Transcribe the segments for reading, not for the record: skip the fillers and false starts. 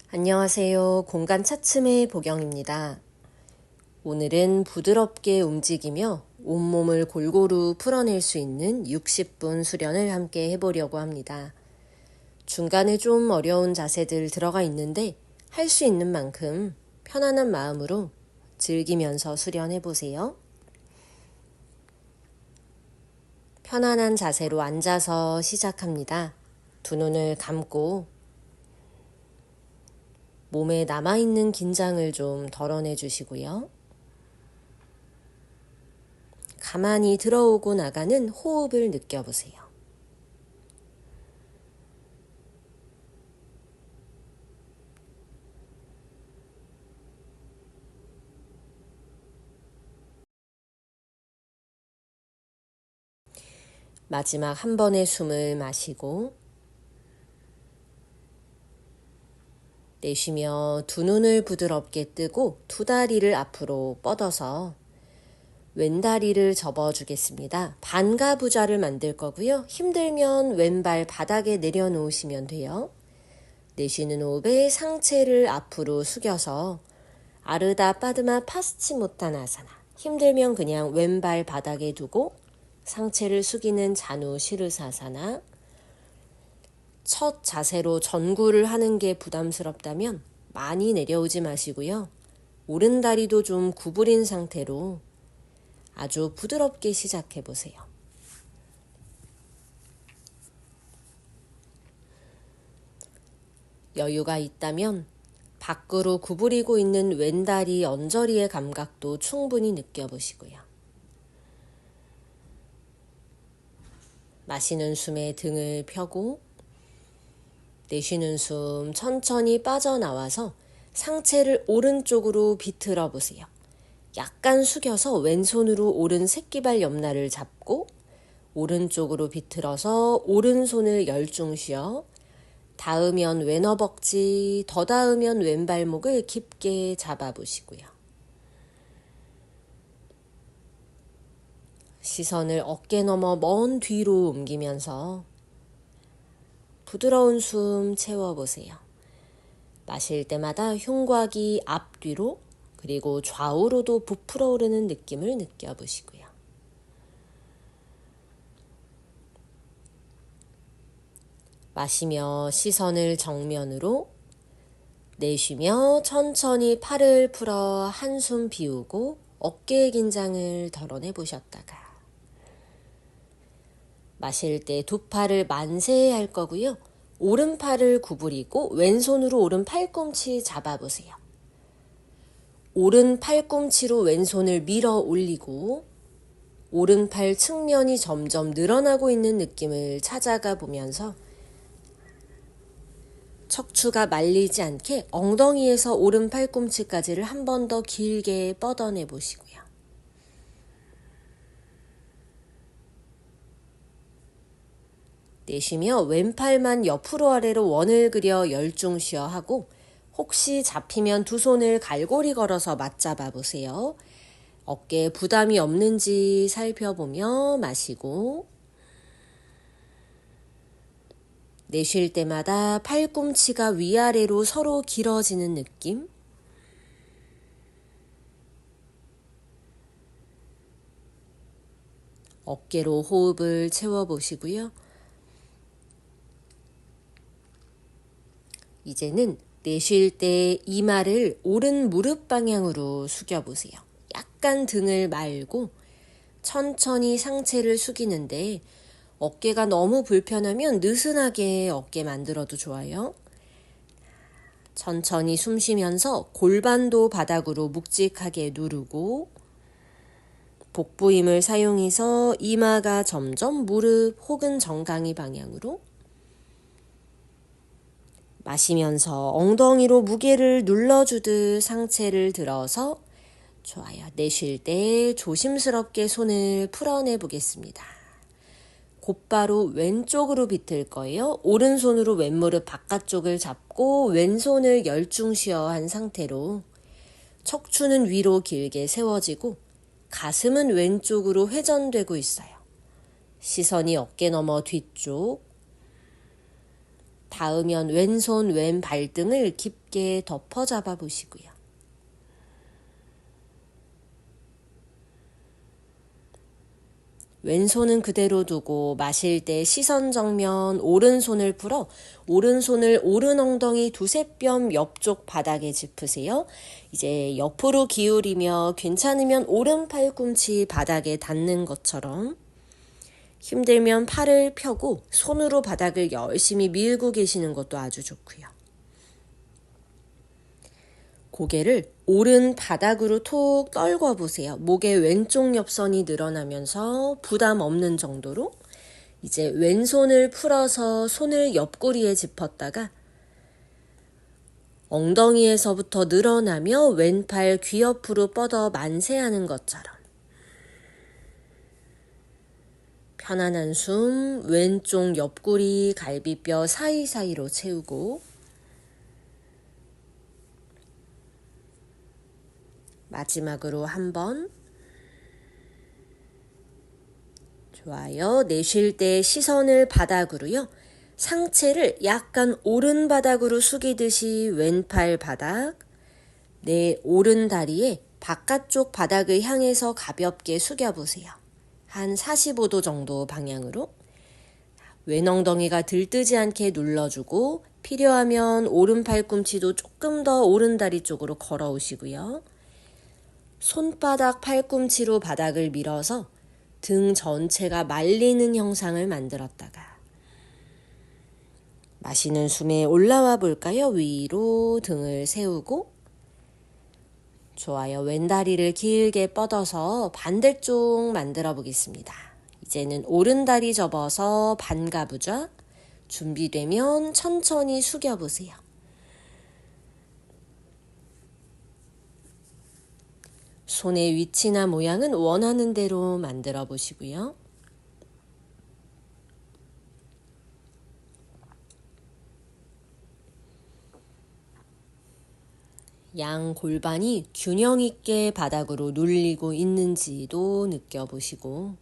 안녕하세요. 공간 차츰의 보경입니다. 오늘은 부드럽게 움직이며 온몸을 골고루 풀어낼 수 있는 60분 수련을 함께 해보려고 합니다. 중간에 좀 어려운 자세들 들어가 있는데 할 수 있는 만큼 편안한 마음으로 즐기면서 수련해보세요. 편안한 자세로 앉아서 시작합니다. 두 눈을 감고 몸에 남아있는 긴장을 좀 덜어내 주시고요. 가만히 들어오고 나가는 호흡을 느껴보세요. 마지막 한 번의 숨을 마시고 내쉬며 두 눈을 부드럽게 뜨고 두 다리를 앞으로 뻗어서 왼다리를 접어주겠습니다. 반가부좌를 만들 거고요. 힘들면 왼발 바닥에 내려놓으시면 돼요. 내쉬는 호흡에 상체를 앞으로 숙여서 아르다 파드마 파스치모타나사나, 힘들면 그냥 왼발 바닥에 두고 상체를 숙이는 자누 시르사사나, 첫 자세로 전구를 하는 게 부담스럽다면 많이 내려오지 마시고요. 오른다리도 좀 구부린 상태로 아주 부드럽게 시작해 보세요. 여유가 있다면 밖으로 구부리고 있는 왼다리 언저리의 감각도 충분히 느껴보시고요. 마시는 숨에 등을 펴고 내쉬는 숨 천천히 빠져나와서 상체를 오른쪽으로 비틀어 보세요. 약간 숙여서 왼손으로 오른 새끼발 옆날을 잡고 오른쪽으로 비틀어서 오른손을 열중 쉬어 닿으면 왼 허벅지, 더 닿으면 왼발목을 깊게 잡아보시고요. 시선을 어깨 너머 먼 뒤로 옮기면서 부드러운 숨 채워보세요. 마실 때마다 흉곽이 앞뒤로 그리고 좌우로도 부풀어 오르는 느낌을 느껴보시고요. 마시며 시선을 정면으로, 내쉬며 천천히 팔을 풀어 한숨 비우고 어깨의 긴장을 덜어내 보셨다가 마실 때 두 팔을 만세 할 거고요. 오른팔을 구부리고 왼손으로 오른 팔꿈치 잡아보세요. 오른 팔꿈치로 왼손을 밀어 올리고 오른팔 측면이 점점 늘어나고 있는 느낌을 찾아가 보면서 척추가 말리지 않게 엉덩이에서 오른 팔꿈치까지를 한 번 더 길게 뻗어내 보시고요. 내쉬며 왼팔만 옆으로 아래로 원을 그려 열중 쉬어 하고 혹시 잡히면 두 손을 갈고리 걸어서 맞잡아 보세요. 어깨에 부담이 없는지 살펴보며 마시고 내쉴 때마다 팔꿈치가 위아래로 서로 길어지는 느낌. 어깨로 호흡을 채워보시고요. 이제는 내쉴 때 이마를 오른 무릎 방향으로 숙여보세요. 약간 등을 말고 천천히 상체를 숙이는데 어깨가 너무 불편하면 느슨하게 어깨 만들어도 좋아요. 천천히 숨 쉬면서 골반도 바닥으로 묵직하게 누르고 복부 힘을 사용해서 이마가 점점 무릎 혹은 정강이 방향으로, 마시면서 엉덩이로 무게를 눌러주듯 상체를 들어서 좋아요. 내쉴 때 조심스럽게 손을 풀어내 보겠습니다. 곧바로 왼쪽으로 비틀 거예요. 오른손으로 왼무릎 바깥쪽을 잡고 왼손을 열중 쉬어 한 상태로 척추는 위로 길게 세워지고 가슴은 왼쪽으로 회전되고 있어요. 시선이 어깨 너머 뒤쪽, 닿으면 왼손, 왼 발등을 깊게 덮어 잡아 보시고요. 왼손은 그대로 두고 마실 때 시선 정면 오른손을 풀어 오른손을 오른 엉덩이 두세 뼘 옆쪽 바닥에 짚으세요. 이제 옆으로 기울이며 괜찮으면 오른 팔꿈치 바닥에 닿는 것처럼 힘들면 팔을 펴고 손으로 바닥을 열심히 밀고 계시는 것도 아주 좋고요. 고개를 오른 바닥으로 톡 떨궈 보세요. 목의 왼쪽 옆선이 늘어나면서 부담 없는 정도로 이제 왼손을 풀어서 손을 옆구리에 짚었다가 엉덩이에서부터 늘어나며 왼팔 귀 옆으로 뻗어 만세하는 것처럼 편안한 숨 왼쪽 옆구리 갈비뼈 사이사이로 채우고 마지막으로 한 번. 좋아요. 내쉴 때 시선을 바닥으로요. 상체를 약간 오른 바닥으로 숙이듯이 왼팔 바닥, 내 오른 다리에 바깥쪽 바닥을 향해서 가볍게 숙여보세요. 한 45도 정도 방향으로. 왼 엉덩이가 들뜨지 않게 눌러주고 필요하면 오른 팔꿈치도 조금 더 오른 다리 쪽으로 걸어오시고요. 손바닥 팔꿈치로 바닥을 밀어서 등 전체가 말리는 형상을 만들었다가 마시는 숨에 올라와 볼까요? 위로 등을 세우고 좋아요. 왼다리를 길게 뻗어서 반대쪽 만들어 보겠습니다. 이제는 오른다리 접어서 반가부좌 준비되면 천천히 숙여보세요. 손의 위치나 모양은 원하는 대로 만들어 보시고요. 양 골반이 균형 있게 바닥으로 눌리고 있는지도 느껴보시고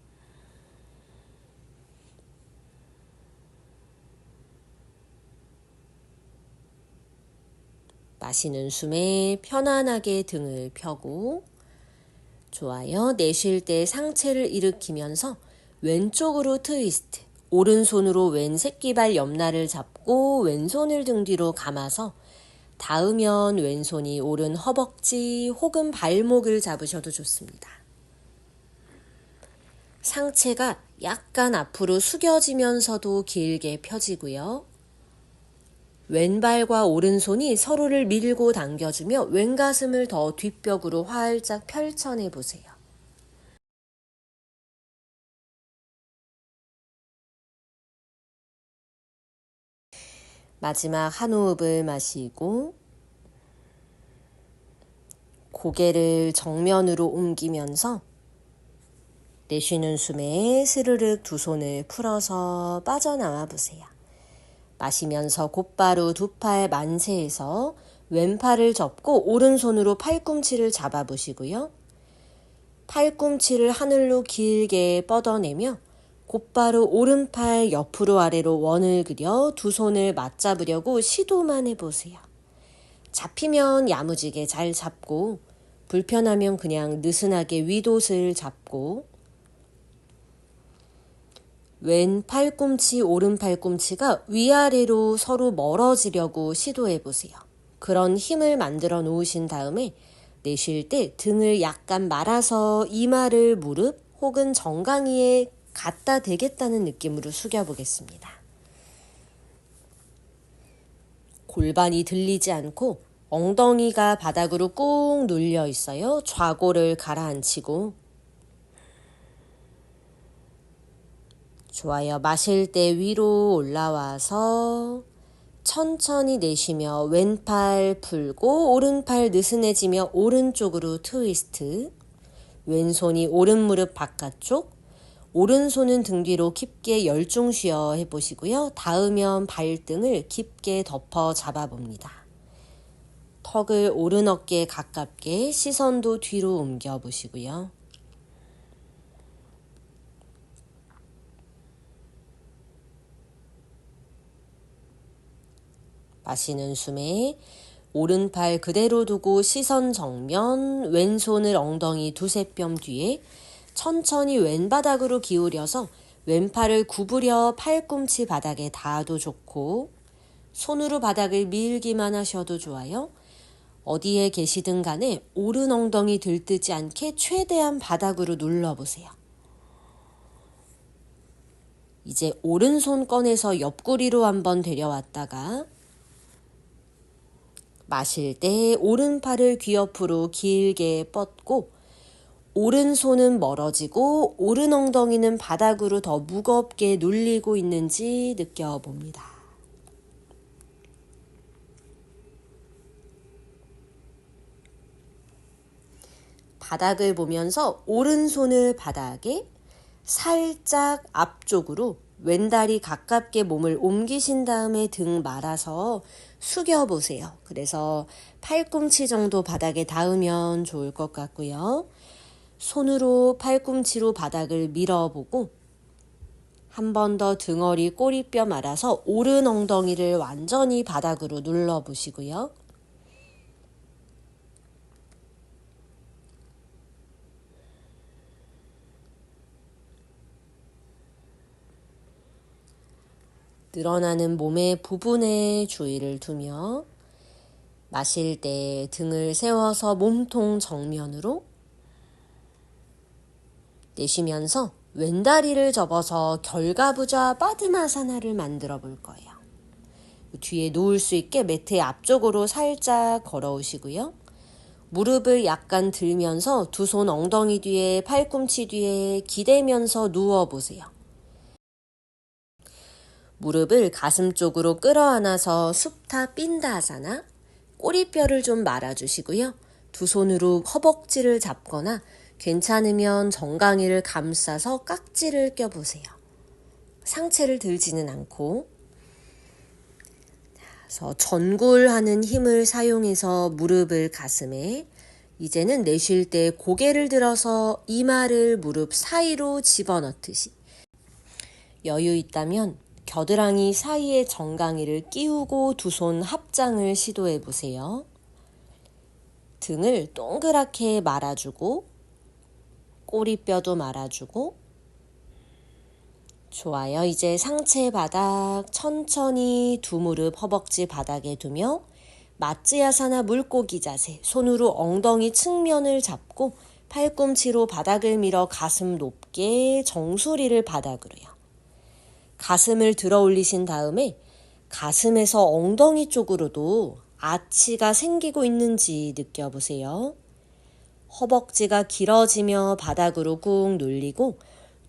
마시는 숨에 편안하게 등을 펴고 좋아요. 내쉴 때 상체를 일으키면서 왼쪽으로 트위스트 오른손으로 왼 새끼발 옆날을 잡고 왼손을 등 뒤로 감아서 닿으면 왼손이 오른 허벅지 혹은 발목을 잡으셔도 좋습니다. 상체가 약간 앞으로 숙여지면서도 길게 펴지고요. 왼발과 오른손이 서로를 밀고 당겨주며 왼가슴을 더 뒷벽으로 활짝 펼쳐내 보세요. 마지막 한 호흡을 마시고 고개를 정면으로 옮기면서 내쉬는 숨에 스르륵 두 손을 풀어서 빠져나와 보세요. 마시면서 곧바로 두 팔 만세해서 왼팔을 접고 오른손으로 팔꿈치를 잡아보시고요. 팔꿈치를 하늘로 길게 뻗어내며 곧바로 오른팔 옆으로 아래로 원을 그려 두 손을 맞잡으려고 시도만 해보세요. 잡히면 야무지게 잘 잡고 불편하면 그냥 느슨하게 윗옷을 잡고 왼 팔꿈치, 오른 팔꿈치가 위아래로 서로 멀어지려고 시도해보세요. 그런 힘을 만들어 놓으신 다음에 내쉴 때 등을 약간 말아서 이마를 무릎 혹은 정강이에 갖다 대겠다는 느낌으로 숙여보겠습니다. 골반이 들리지 않고 엉덩이가 바닥으로 꾹 눌려 있어요. 좌골을 가라앉히고 좋아요. 마실 때 위로 올라와서 천천히 내쉬며 왼팔 풀고 오른팔 느슨해지며 오른쪽으로 트위스트 왼손이 오른 무릎 바깥쪽 오른손은 등 뒤로 깊게 열중 쉬어 해보시고요. 닿으면 발등을 깊게 덮어 잡아봅니다. 턱을 오른 어깨에 가깝게 시선도 뒤로 옮겨보시고요. 마시는 숨에 오른팔 그대로 두고 시선 정면, 왼손을 엉덩이 두세 뼘 뒤에 천천히 왼바닥으로 기울여서 왼팔을 구부려 팔꿈치 바닥에 닿아도 좋고 손으로 바닥을 밀기만 하셔도 좋아요. 어디에 계시든 간에 오른 엉덩이 들뜨지 않게 최대한 바닥으로 눌러보세요. 이제 오른손 꺼내서 옆구리로 한번 데려왔다가 마실 때 오른팔을 귀 옆으로 길게 뻗고 오른손은 멀어지고 오른 엉덩이는 바닥으로 더 무겁게 눌리고 있는지 느껴봅니다. 바닥을 보면서 오른손을 바닥에 살짝 앞쪽으로 왼다리 가깝게 몸을 옮기신 다음에 등 말아서 숙여보세요. 그래서 팔꿈치 정도 바닥에 닿으면 좋을 것 같고요. 손으로 팔꿈치로 바닥을 밀어보고 한 번 더 등허리 꼬리뼈 말아서 오른 엉덩이를 완전히 바닥으로 눌러보시고요. 늘어나는 몸의 부분에 주의를 두며 마실 때 등을 세워서 몸통 정면으로 내쉬면서 왼다리를 접어서 결과부자 빠드마사나를 만들어 볼 거예요. 뒤에 놓을 수 있게 매트 앞쪽으로 살짝 걸어오시고요. 무릎을 약간 들면서 두 손 엉덩이 뒤에 팔꿈치 뒤에 기대면서 누워보세요. 무릎을 가슴 쪽으로 끌어안아서 supta pindasana, 꼬리뼈를 좀 말아주시고요. 두 손으로 허벅지를 잡거나 괜찮으면 정강이를 감싸서 깍지를 껴보세요. 상체를 들지는 않고 그래서 전굴하는 힘을 사용해서 무릎을 가슴에 이제는 내쉴 때 고개를 들어서 이마를 무릎 사이로 집어넣듯이 여유 있다면 겨드랑이 사이에 정강이를 끼우고 두 손 합장을 시도해 보세요. 등을 동그랗게 말아주고 꼬리뼈도 말아주고 좋아요. 이제 상체 바닥 천천히 두 무릎 허벅지 바닥에 두며 마츠야사나 물고기 자세, 손으로 엉덩이 측면을 잡고 팔꿈치로 바닥을 밀어 가슴 높게 정수리를 바닥으로요. 가슴을 들어 올리신 다음에 가슴에서 엉덩이 쪽으로도 아치가 생기고 있는지 느껴보세요. 허벅지가 길어지며 바닥으로 꾹 눌리고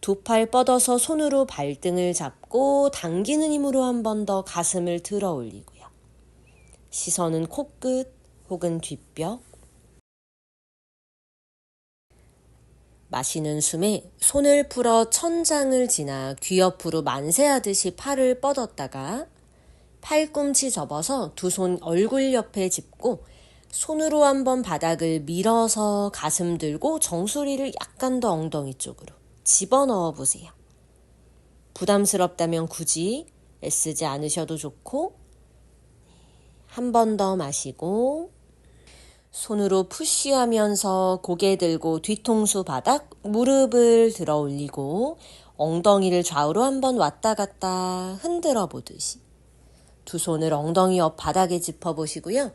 두 팔 뻗어서 손으로 발등을 잡고 당기는 힘으로 한 번 더 가슴을 들어 올리고요. 시선은 코끝 혹은 뒷벽. 마시는 숨에 손을 풀어 천장을 지나 귀 옆으로 만세하듯이 팔을 뻗었다가 팔꿈치 접어서 두 손 얼굴 옆에 짚고 손으로 한번 바닥을 밀어서 가슴 들고 정수리를 약간 더 엉덩이 쪽으로 집어넣어 보세요. 부담스럽다면 굳이 애쓰지 않으셔도 좋고 한 번 더 마시고 손으로 푸쉬하면서 고개 들고 뒤통수 바닥 무릎을 들어 올리고 엉덩이를 좌우로 한번 왔다 갔다 흔들어 보듯이 두 손을 엉덩이 옆 바닥에 짚어보시고요.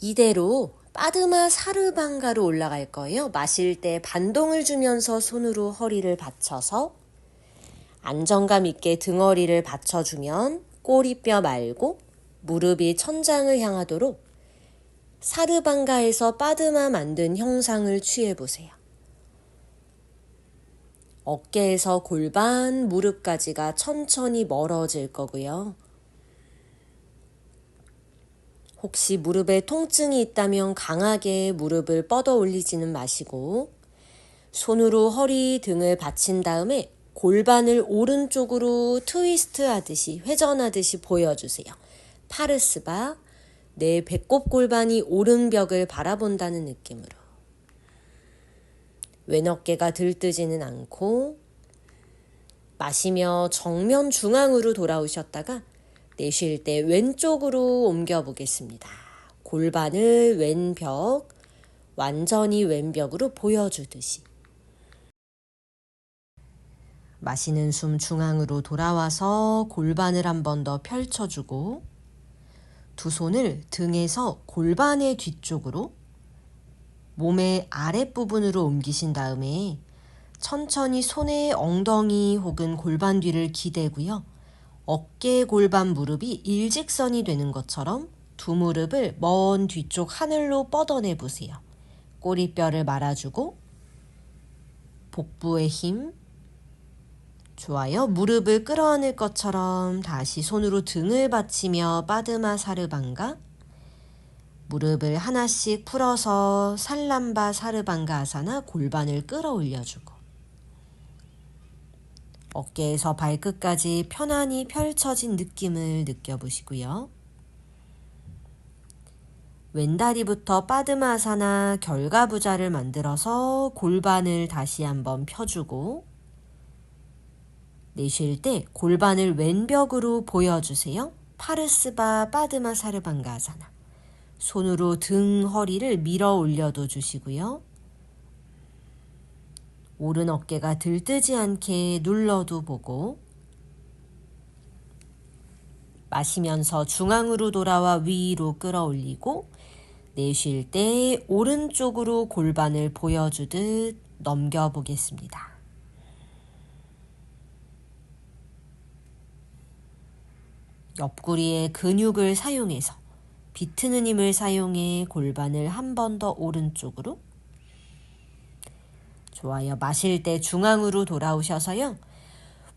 이대로 빠드마 사르방가로 올라갈 거예요. 마실 때 반동을 주면서 손으로 허리를 받쳐서 안정감 있게 등허리를 받쳐주면 꼬리뼈 말고 무릎이 천장을 향하도록 사르방가에서 빠드마 만든 형상을 취해보세요. 어깨에서 골반, 무릎까지가 천천히 멀어질 거고요. 혹시 무릎에 통증이 있다면 강하게 무릎을 뻗어 올리지는 마시고 손으로 허리 등을 받친 다음에 골반을 오른쪽으로 트위스트 하듯이 회전하듯이 보여주세요. 파르스바, 내 배꼽 골반이 오른 벽을 바라본다는 느낌으로 왼 어깨가 들뜨지는 않고 마시며 정면 중앙으로 돌아오셨다가 내쉴 때 왼쪽으로 옮겨 보겠습니다. 골반을 왼벽, 완전히 왼벽으로 보여주듯이. 마시는 숨 중앙으로 돌아와서 골반을 한 번 더 펼쳐주고 두 손을 등에서 골반의 뒤쪽으로 몸의 아랫부분으로 옮기신 다음에 천천히 손의 엉덩이 혹은 골반 뒤를 기대고요. 어깨, 골반, 무릎이 일직선이 되는 것처럼 두 무릎을 먼 뒤쪽 하늘로 뻗어내 보세요. 꼬리뼈를 말아주고 복부의 힘, 좋아요. 무릎을 끌어안을 것처럼 다시 손으로 등을 받치며 빠드마 사르방가, 무릎을 하나씩 풀어서 살람바 사르방가 아사나 골반을 끌어올려주고 어깨에서 발끝까지 편안히 펼쳐진 느낌을 느껴보시고요. 왼다리부터 빠드마 아사나 결과부자를 만들어서 골반을 다시 한번 펴주고 내쉴 때 골반을 왼벽으로 보여주세요. 파르스바 빠드마 사르방가 아사나. 손으로 등, 허리를 밀어 올려도 주시고요. 오른 어깨가 들뜨지 않게 눌러도 보고 마시면서 중앙으로 돌아와 위로 끌어올리고 내쉴 때 오른쪽으로 골반을 보여주듯 넘겨보겠습니다. 옆구리의 근육을 사용해서 비트는 힘을 사용해 골반을 한 번 더 오른쪽으로. 좋아요. 마실 때 중앙으로 돌아오셔서요.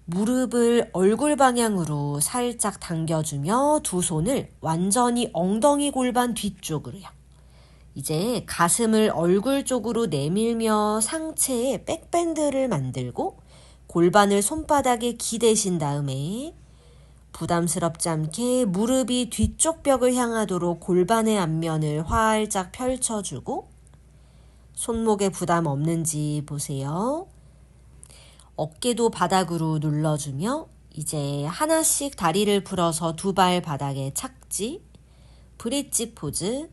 무릎을 얼굴 방향으로 살짝 당겨주며 두 손을 완전히 엉덩이 골반 뒤쪽으로요. 이제 가슴을 얼굴 쪽으로 내밀며 상체에 백밴드를 만들고 골반을 손바닥에 기대신 다음에 부담스럽지 않게 무릎이 뒤쪽 벽을 향하도록 골반의 앞면을 활짝 펼쳐주고 손목에 부담 없는지 보세요. 어깨도 바닥으로 눌러주며 이제 하나씩 다리를 풀어서 두 발 바닥에 착지, 브릿지 포즈.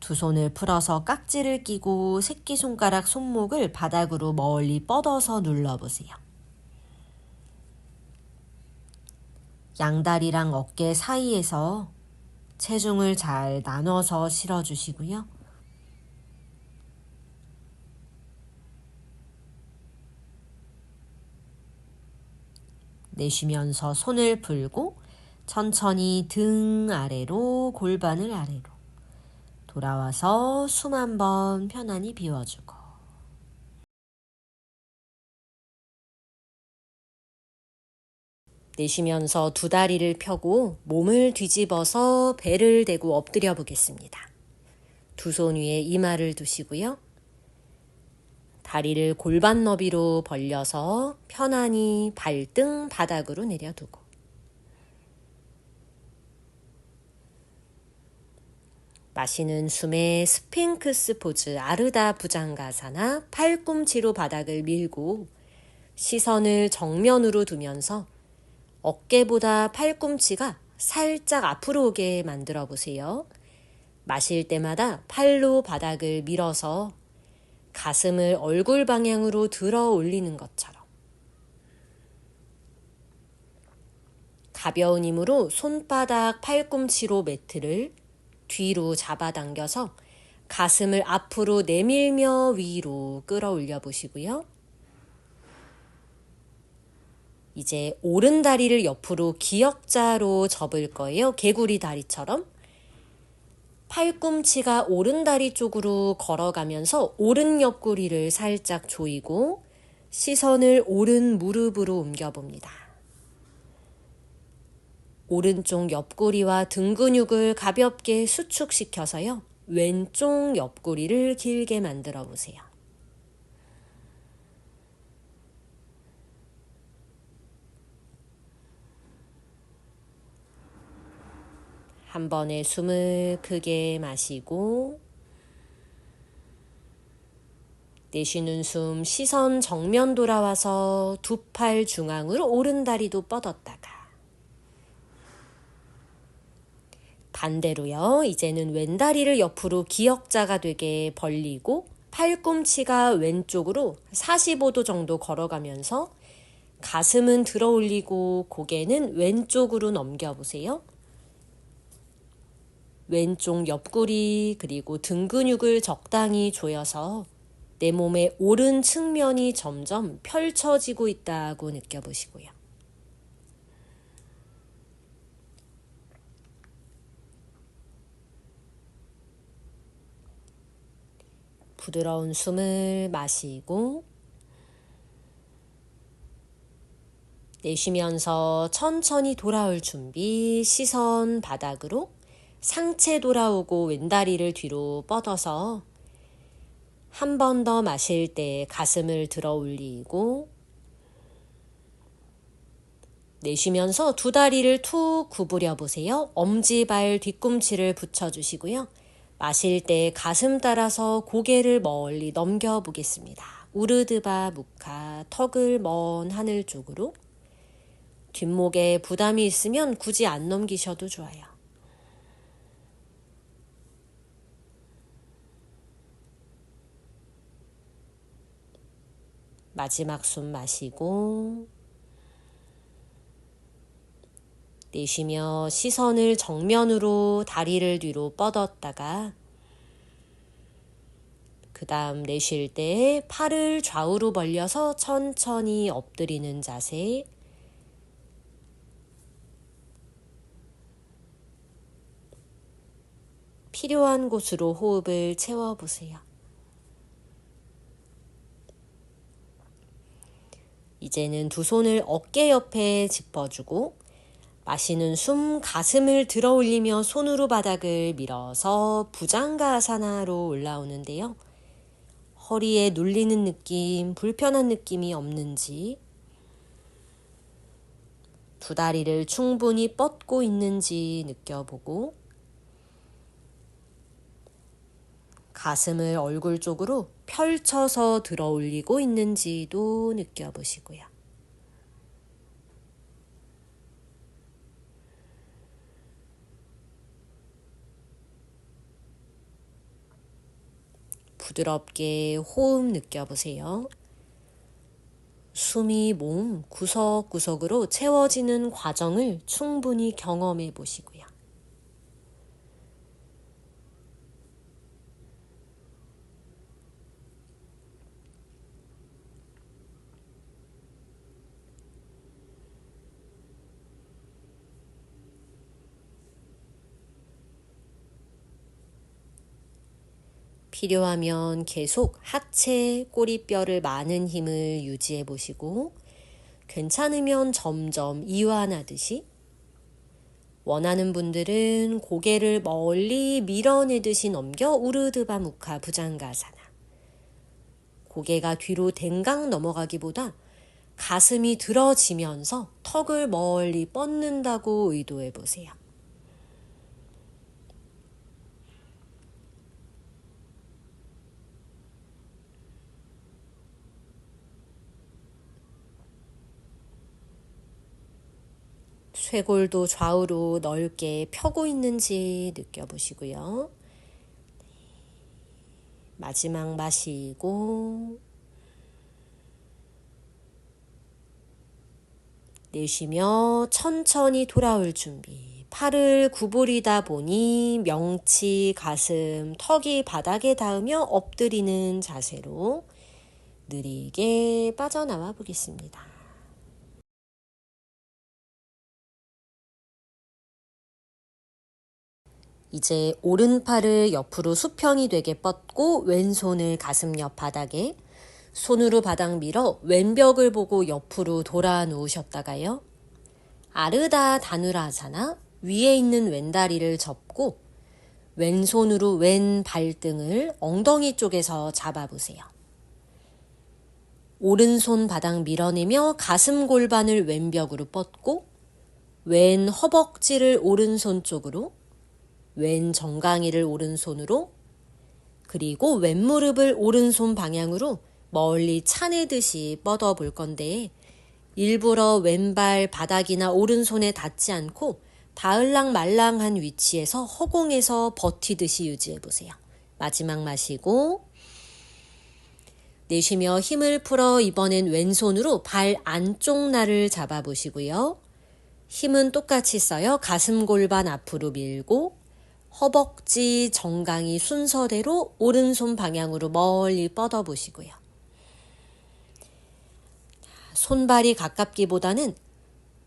두 손을 풀어서 깍지를 끼고 새끼손가락 손목을 바닥으로 멀리 뻗어서 눌러보세요. 양다리랑 어깨 사이에서 체중을 잘 나눠서 실어주시고요. 내쉬면서 손을 풀고 천천히 등 아래로 골반을 아래로 돌아와서 숨 한번 편안히 비워주고 내쉬면서 두 다리를 펴고 몸을 뒤집어서 배를 대고 엎드려 보겠습니다. 두 손 위에 이마를 두시고요. 다리를 골반 너비로 벌려서 편안히 발등 바닥으로 내려두고 마시는 숨에 스핑크스 포즈 아르다 부장가사나 팔꿈치로 바닥을 밀고 시선을 정면으로 두면서 어깨보다 팔꿈치가 살짝 앞으로 오게 만들어 보세요. 마실 때마다 팔로 바닥을 밀어서 가슴을 얼굴 방향으로 들어 올리는 것처럼 가벼운 힘으로 손바닥 팔꿈치로 매트를 뒤로 잡아당겨서 가슴을 앞으로 내밀며 위로 끌어올려 보시고요. 이제 오른 다리를 옆으로 기역자로 접을 거예요. 개구리 다리처럼. 팔꿈치가 오른 다리 쪽으로 걸어가면서 오른 옆구리를 살짝 조이고 시선을 오른 무릎으로 옮겨봅니다. 오른쪽 옆구리와 등 근육을 가볍게 수축시켜서요. 왼쪽 옆구리를 길게 만들어 보세요. 한 번에 숨을 크게 마시고 내쉬는 숨 시선 정면 돌아와서 두 팔 중앙으로 오른 다리도 뻗었다가 반대로요. 이제는 왼다리를 옆으로 기역자가 되게 벌리고 팔꿈치가 왼쪽으로 45도 정도 걸어가면서 가슴은 들어 올리고 고개는 왼쪽으로 넘겨보세요. 왼쪽 옆구리 그리고 등 근육을 적당히 조여서 내 몸의 오른 측면이 점점 펼쳐지고 있다고 느껴보시고요. 부드러운 숨을 마시고 내쉬면서 천천히 돌아올 준비, 시선 바닥으로 상체 돌아오고 왼다리를 뒤로 뻗어서 한 번 더 마실 때 가슴을 들어 올리고 내쉬면서 두 다리를 툭 구부려 보세요. 엄지발 뒤꿈치를 붙여주시고요. 마실 때 가슴 따라서 고개를 멀리 넘겨 보겠습니다. 우르드바 무카, 턱을 먼 하늘 쪽으로. 뒷목에 부담이 있으면 굳이 안 넘기셔도 좋아요. 마지막 숨 마시고 내쉬며 시선을 정면으로 다리를 뒤로 뻗었다가 그 다음 내쉴 때 팔을 좌우로 벌려서 천천히 엎드리는 자세. 필요한 곳으로 호흡을 채워보세요. 이제는 두 손을 어깨 옆에 짚어주고 마시는 숨 가슴을 들어 올리며 손으로 바닥을 밀어서 부장가아사나로 올라오는데요. 허리에 눌리는 느낌, 불편한 느낌이 없는지, 두 다리를 충분히 뻗고 있는지 느껴보고 가슴을 얼굴 쪽으로 펼쳐서 들어 올리고 있는지도 느껴보시고요. 부드럽게 호흡 느껴보세요. 숨이 몸 구석구석으로 채워지는 과정을 충분히 경험해 보시고요. 필요하면 계속 하체, 꼬리뼈를 많은 힘을 유지해 보시고 괜찮으면 점점 이완하듯이 원하는 분들은 고개를 멀리 밀어내듯이 넘겨 우르드바 무카 부장가사나. 고개가 뒤로 댕강 넘어가기보다 가슴이 들어지면서 턱을 멀리 뻗는다고 의도해 보세요. 쇄골도 좌우로 넓게 펴고 있는지 느껴보시고요. 마지막 마시고 내쉬며 천천히 돌아올 준비. 팔을 구부리다 보니 명치, 가슴, 턱이 바닥에 닿으며 엎드리는 자세로 느리게 빠져나와 보겠습니다. 이제 오른팔을 옆으로 수평이 되게 뻗고 왼손을 가슴 옆 바닥에 손으로 바닥 밀어 왼벽을 보고 옆으로 돌아 누우셨다가요. 아르다 다누라사나 위에 있는 왼다리를 접고 왼손으로 왼 발등을 엉덩이 쪽에서 잡아보세요. 오른손 바닥 밀어내며 가슴 골반을 왼벽으로 뻗고 왼 허벅지를 오른손 쪽으로 왼 정강이를 오른손으로 그리고 왼 무릎을 오른손 방향으로 멀리 차내듯이 뻗어 볼 건데 일부러 왼발 바닥이나 오른손에 닿지 않고 다을랑말랑한 위치에서 허공에서 버티듯이 유지해 보세요. 마지막 마시고 내쉬며 힘을 풀어 이번엔 왼손으로 발 안쪽 날을 잡아보시고요. 힘은 똑같이 써요. 가슴 골반 앞으로 밀고 허벅지 정강이 순서대로 오른손 방향으로 멀리 뻗어보시고요. 손발이 가깝기보다는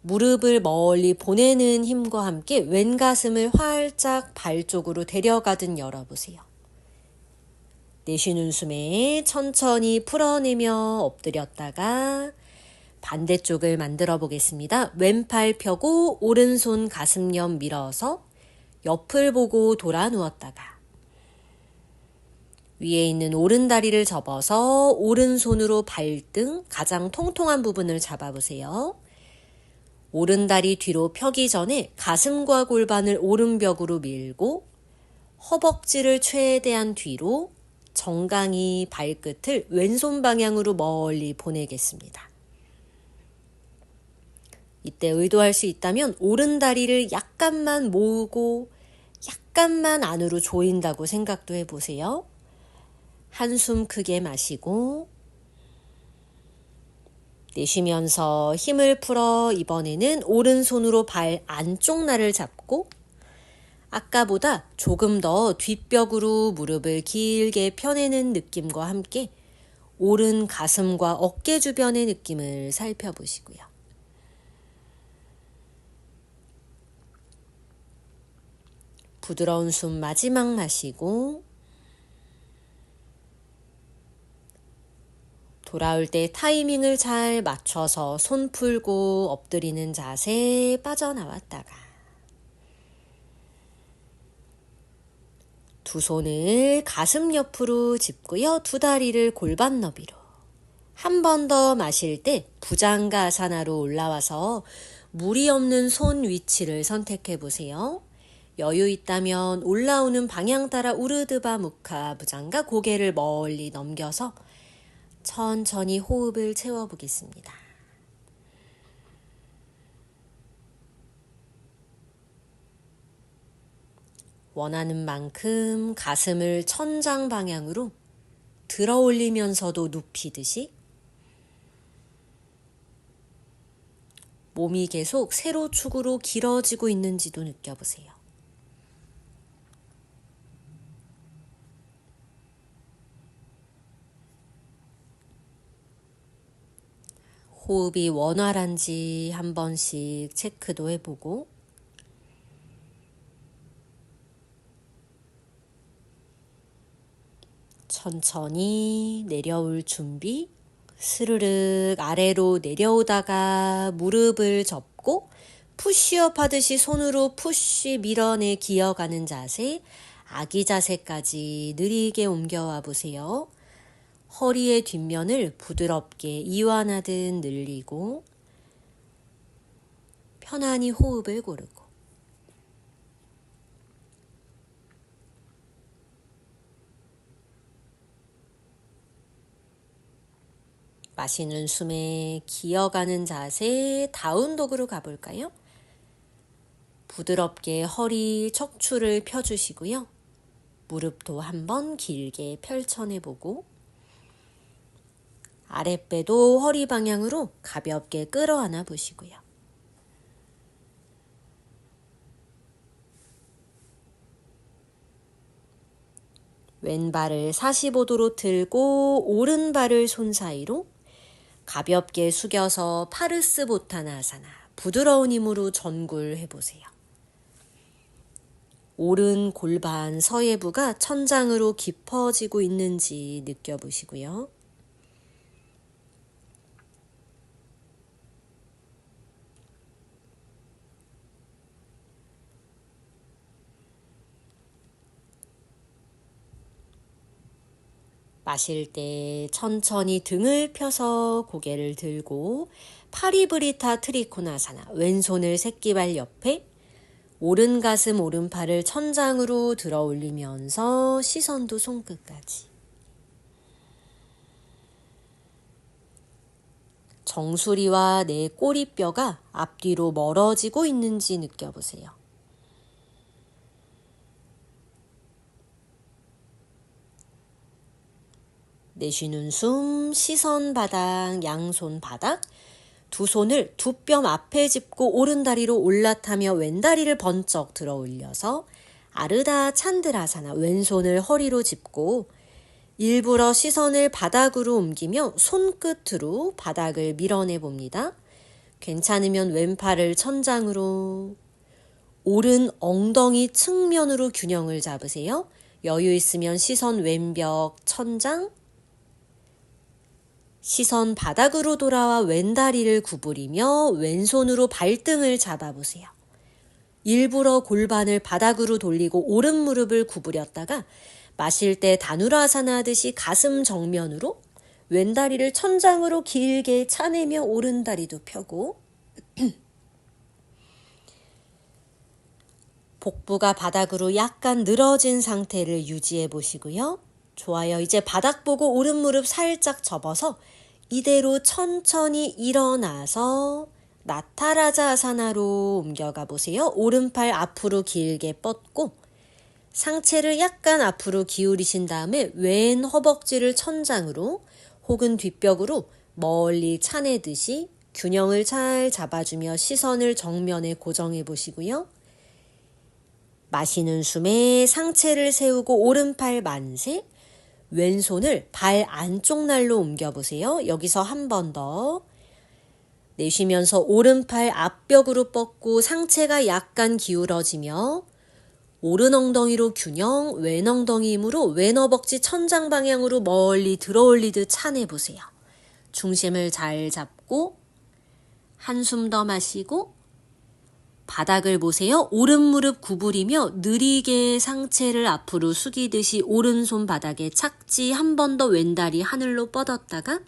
무릎을 멀리 보내는 힘과 함께 왼 가슴을 활짝 발 쪽으로 데려가듯 열어보세요. 내쉬는 숨에 천천히 풀어내며 엎드렸다가 반대쪽을 만들어 보겠습니다. 왼팔 펴고 오른손 가슴 옆 밀어서 옆을 보고 돌아 누웠다가 위에 있는 오른다리를 접어서 오른손으로 발등 가장 통통한 부분을 잡아보세요. 오른다리 뒤로 펴기 전에 가슴과 골반을 오른벽으로 밀고 허벅지를 최대한 뒤로 정강이 발끝을 왼손 방향으로 멀리 보내겠습니다. 이때 의도할 수 있다면 오른다리를 약간만 모으고 약간만 안으로 조인다고 생각도 해보세요. 한숨 크게 마시고 내쉬면서 힘을 풀어 이번에는 오른손으로 발 안쪽 날을 잡고 아까보다 조금 더 뒷벽으로 무릎을 길게 펴내는 느낌과 함께 오른 가슴과 어깨 주변의 느낌을 살펴보시고요. 부드러운 숨 마지막 마시고 돌아올 때 타이밍을 잘 맞춰서 손 풀고 엎드리는 자세 빠져나왔다가 두 손을 가슴 옆으로 짚고요. 두 다리를 골반 너비로. 한 번 더 마실 때 부장가사나로 올라와서 무리 없는 손 위치를 선택해 보세요. 여유 있다면 올라오는 방향 따라 우르드바 무카 부장가 고개를 멀리 넘겨서 천천히 호흡을 채워보겠습니다. 원하는 만큼 가슴을 천장 방향으로 들어 올리면서도 눕히듯이 몸이 계속 세로축으로 길어지고 있는지도 느껴보세요. 호흡이 원활한지 한 번씩 체크도 해보고 천천히 내려올 준비. 스르륵 아래로 내려오다가 무릎을 접고 푸시업 하듯이 손으로 푸시 밀어내 기어가는 자세, 아기 자세까지 느리게 옮겨와 보세요. 허리의 뒷면을 부드럽게 이완하듯 늘리고 편안히 호흡을 고르고 마시는 숨에 기어가는 자세 다운독으로 가볼까요? 부드럽게 허리, 척추를 펴주시고요. 무릎도 한번 길게 펼쳐내보고 아랫배도 허리 방향으로 가볍게 끌어안아 보시고요. 왼발을 45도로 들고 오른발을 손 사이로 가볍게 숙여서 파르스보타나아사나 부드러운 힘으로 전굴 해보세요. 오른 골반 서예부가 천장으로 깊어지고 있는지 느껴보시고요. 마실 때 천천히 등을 펴서 고개를 들고 파리브리타 트리코나사나 왼손을 새끼발 옆에 오른 가슴 오른팔을 천장으로 들어 올리면서 시선도 손끝까지 정수리와 내 꼬리뼈가 앞뒤로 멀어지고 있는지 느껴보세요. 내쉬는 숨, 시선 바닥, 양손 바닥. 두 손을 두 뼘 앞에 짚고 오른다리로 올라타며 왼다리를 번쩍 들어 올려서 아르다 찬드라사나, 왼손을 허리로 짚고 일부러 시선을 바닥으로 옮기며 손끝으로 바닥을 밀어내 봅니다. 괜찮으면 왼팔을 천장으로, 오른 엉덩이 측면으로 균형을 잡으세요. 여유 있으면 시선 왼벽, 천장, 시선 바닥으로 돌아와 왼다리를 구부리며 왼손으로 발등을 잡아보세요. 일부러 골반을 바닥으로 돌리고 오른 무릎을 구부렸다가 마실 때 다누라아사나 하듯이 가슴 정면으로 왼다리를 천장으로 길게 차내며 오른다리도 펴고 복부가 바닥으로 약간 늘어진 상태를 유지해 보시고요. 좋아요. 이제 바닥 보고 오른 무릎 살짝 접어서 이대로 천천히 일어나서 나타라자 아사나로 옮겨가 보세요. 오른팔 앞으로 길게 뻗고 상체를 약간 앞으로 기울이신 다음에 왼 허벅지를 천장으로 혹은 뒷벽으로 멀리 차내듯이 균형을 잘 잡아주며 시선을 정면에 고정해 보시고요. 마시는 숨에 상체를 세우고 오른팔 만세, 왼손을 발 안쪽 날로 옮겨보세요. 여기서 한 번 더. 내쉬면서 오른팔 앞벽으로 뻗고 상체가 약간 기울어지며 오른 엉덩이로 균형, 왼 엉덩이 힘으로 왼 허벅지 천장 방향으로 멀리 들어 올리듯 차내보세요. 중심을 잘 잡고 한숨 더 마시고 바닥을 보세요. 오른 무릎 구부리며 느리게 상체를 앞으로 숙이듯이 오른손 바닥에 착지, 한 번 더 왼다리 하늘로 뻗었다가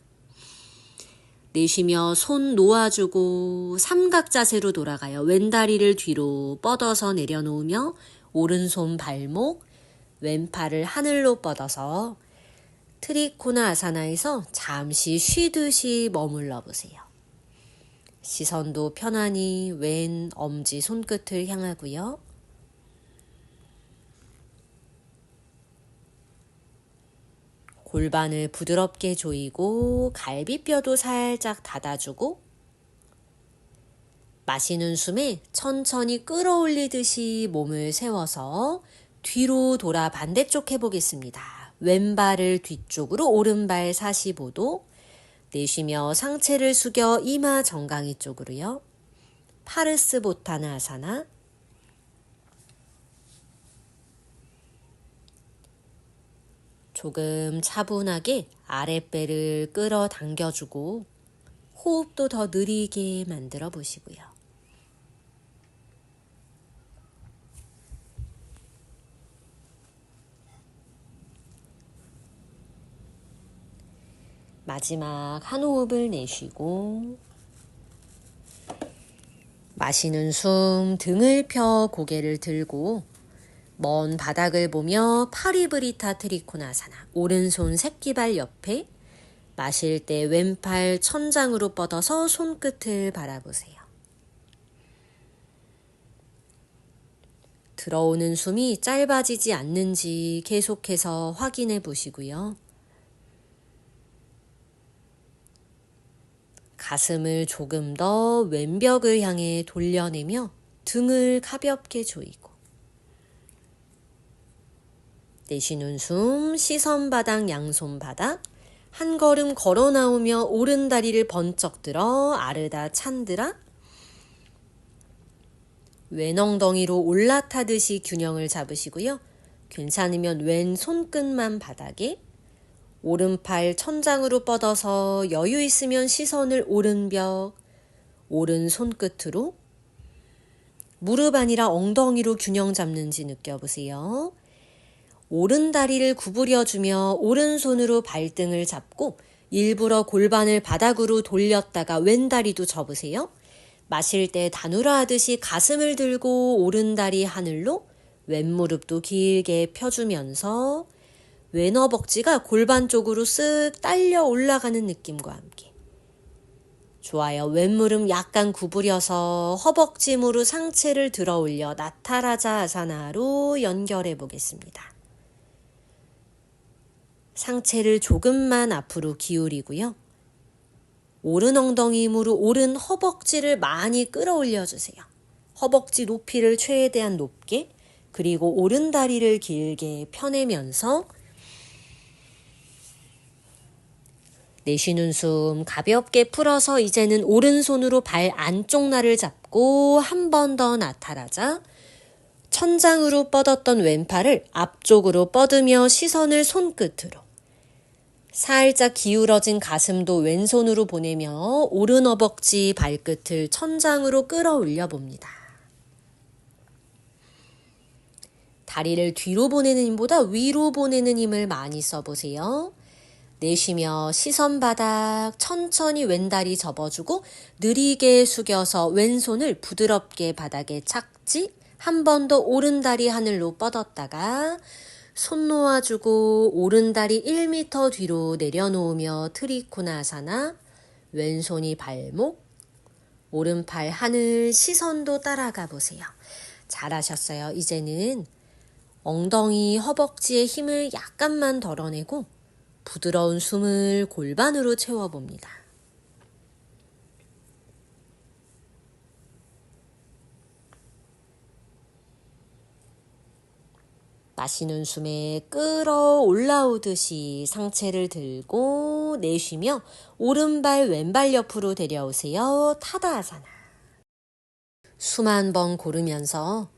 내쉬며 손 놓아주고 삼각 자세로 돌아가요. 왼다리를 뒤로 뻗어서 내려놓으며 오른손 발목, 왼팔을 하늘로 뻗어서 트리코나 아사나에서 잠시 쉬듯이 머물러 보세요. 시선도 편안히 왼 엄지 손끝을 향하고요. 골반을 부드럽게 조이고 갈비뼈도 살짝 닫아주고 마시는 숨에 천천히 끌어올리듯이 몸을 세워서 뒤로 돌아 반대쪽 해보겠습니다. 왼발을 뒤쪽으로, 오른발 45도, 내쉬며 상체를 숙여 이마 정강이 쪽으로요. 파르스보타나 아사나. 조금 차분하게 아랫배를 끌어당겨주고 호흡도 더 느리게 만들어 보시고요. 마지막 한 호흡을 내쉬고 마시는 숨, 등을 펴 고개를 들고 먼 바닥을 보며 파리브리타 트리코나사나, 오른손 새끼발 옆에 마실 때 왼팔 천장으로 뻗어서 손끝을 바라보세요. 들어오는 숨이 짧아지지 않는지 계속해서 확인해 보시고요. 가슴을 조금 더 왼벽을 향해 돌려내며 등을 가볍게 조이고 내쉬는 숨, 시선 바닥, 양손 바닥, 한 걸음 걸어 나오며 오른 다리를 번쩍 들어 아르다 찬드라, 왼 엉덩이로 올라타듯이 균형을 잡으시고요. 괜찮으면 왼 손끝만 바닥에, 오른팔 천장으로 뻗어서 여유 있으면 시선을 오른벽, 오른 손끝으로, 무릎 아니라 엉덩이로 균형 잡는지 느껴보세요. 오른 다리를 구부려주며 오른손으로 발등을 잡고 일부러 골반을 바닥으로 돌렸다가 왼 다리도 접으세요. 마실 때 다누라 하듯이 가슴을 들고 오른 다리 하늘로, 왼 무릎도 길게 펴주면서 왼 허벅지가 골반 쪽으로 쓱 딸려 올라가는 느낌과 함께. 좋아요. 왼 무릎 약간 구부려서 허벅지 힘으로 상체를 들어 올려 나타라자 아사나로 연결해 보겠습니다. 상체를 조금만 앞으로 기울이고요. 오른 엉덩이 힘으로 오른 허벅지를 많이 끌어올려 주세요. 허벅지 높이를 최대한 높게, 그리고 오른 다리를 길게 펴내면서 내쉬는 숨 가볍게 풀어서 이제는 오른손으로 발 안쪽 날을 잡고 한 번 더 나타나자 천장으로 뻗었던 왼팔을 앞쪽으로 뻗으며 시선을 손끝으로, 살짝 기울어진 가슴도 왼손으로 보내며 오른 허벅지 발끝을 천장으로 끌어올려 봅니다. 다리를 뒤로 보내는 힘보다 위로 보내는 힘을 많이 써보세요. 내쉬며 시선 바닥 천천히 왼다리 접어주고 느리게 숙여서 왼손을 부드럽게 바닥에 착지, 한 번 더 오른다리 하늘로 뻗었다가 손 놓아주고 오른다리 1m 뒤로 내려놓으며 트리코나사나, 왼손이 발목, 오른팔 하늘, 시선도 따라가 보세요. 잘하셨어요. 이제는 엉덩이, 허벅지의 힘을 약간만 덜어내고 부드러운 숨을 골반으로 채워봅니다. 마시는 숨에 끌어올라오듯이 상체를 들고 내쉬며 오른발 왼발 옆으로 데려오세요. 타다아사나. 숨 한 번 고르면서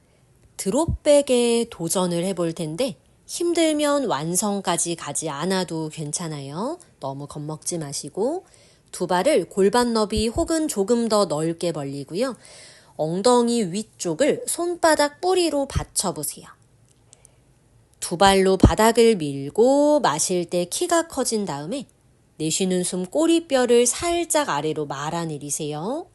드롭백에 도전을 해볼 텐데 힘들면 완성까지 가지 않아도 괜찮아요. 너무 겁먹지 마시고 두 발을 골반 너비 혹은 조금 더 넓게 벌리고요. 엉덩이 위쪽을 손바닥 뿌리로 받쳐보세요. 두 발로 바닥을 밀고 마실 때 키가 커진 다음에 내쉬는 숨 꼬리뼈를 살짝 아래로 말아내리세요.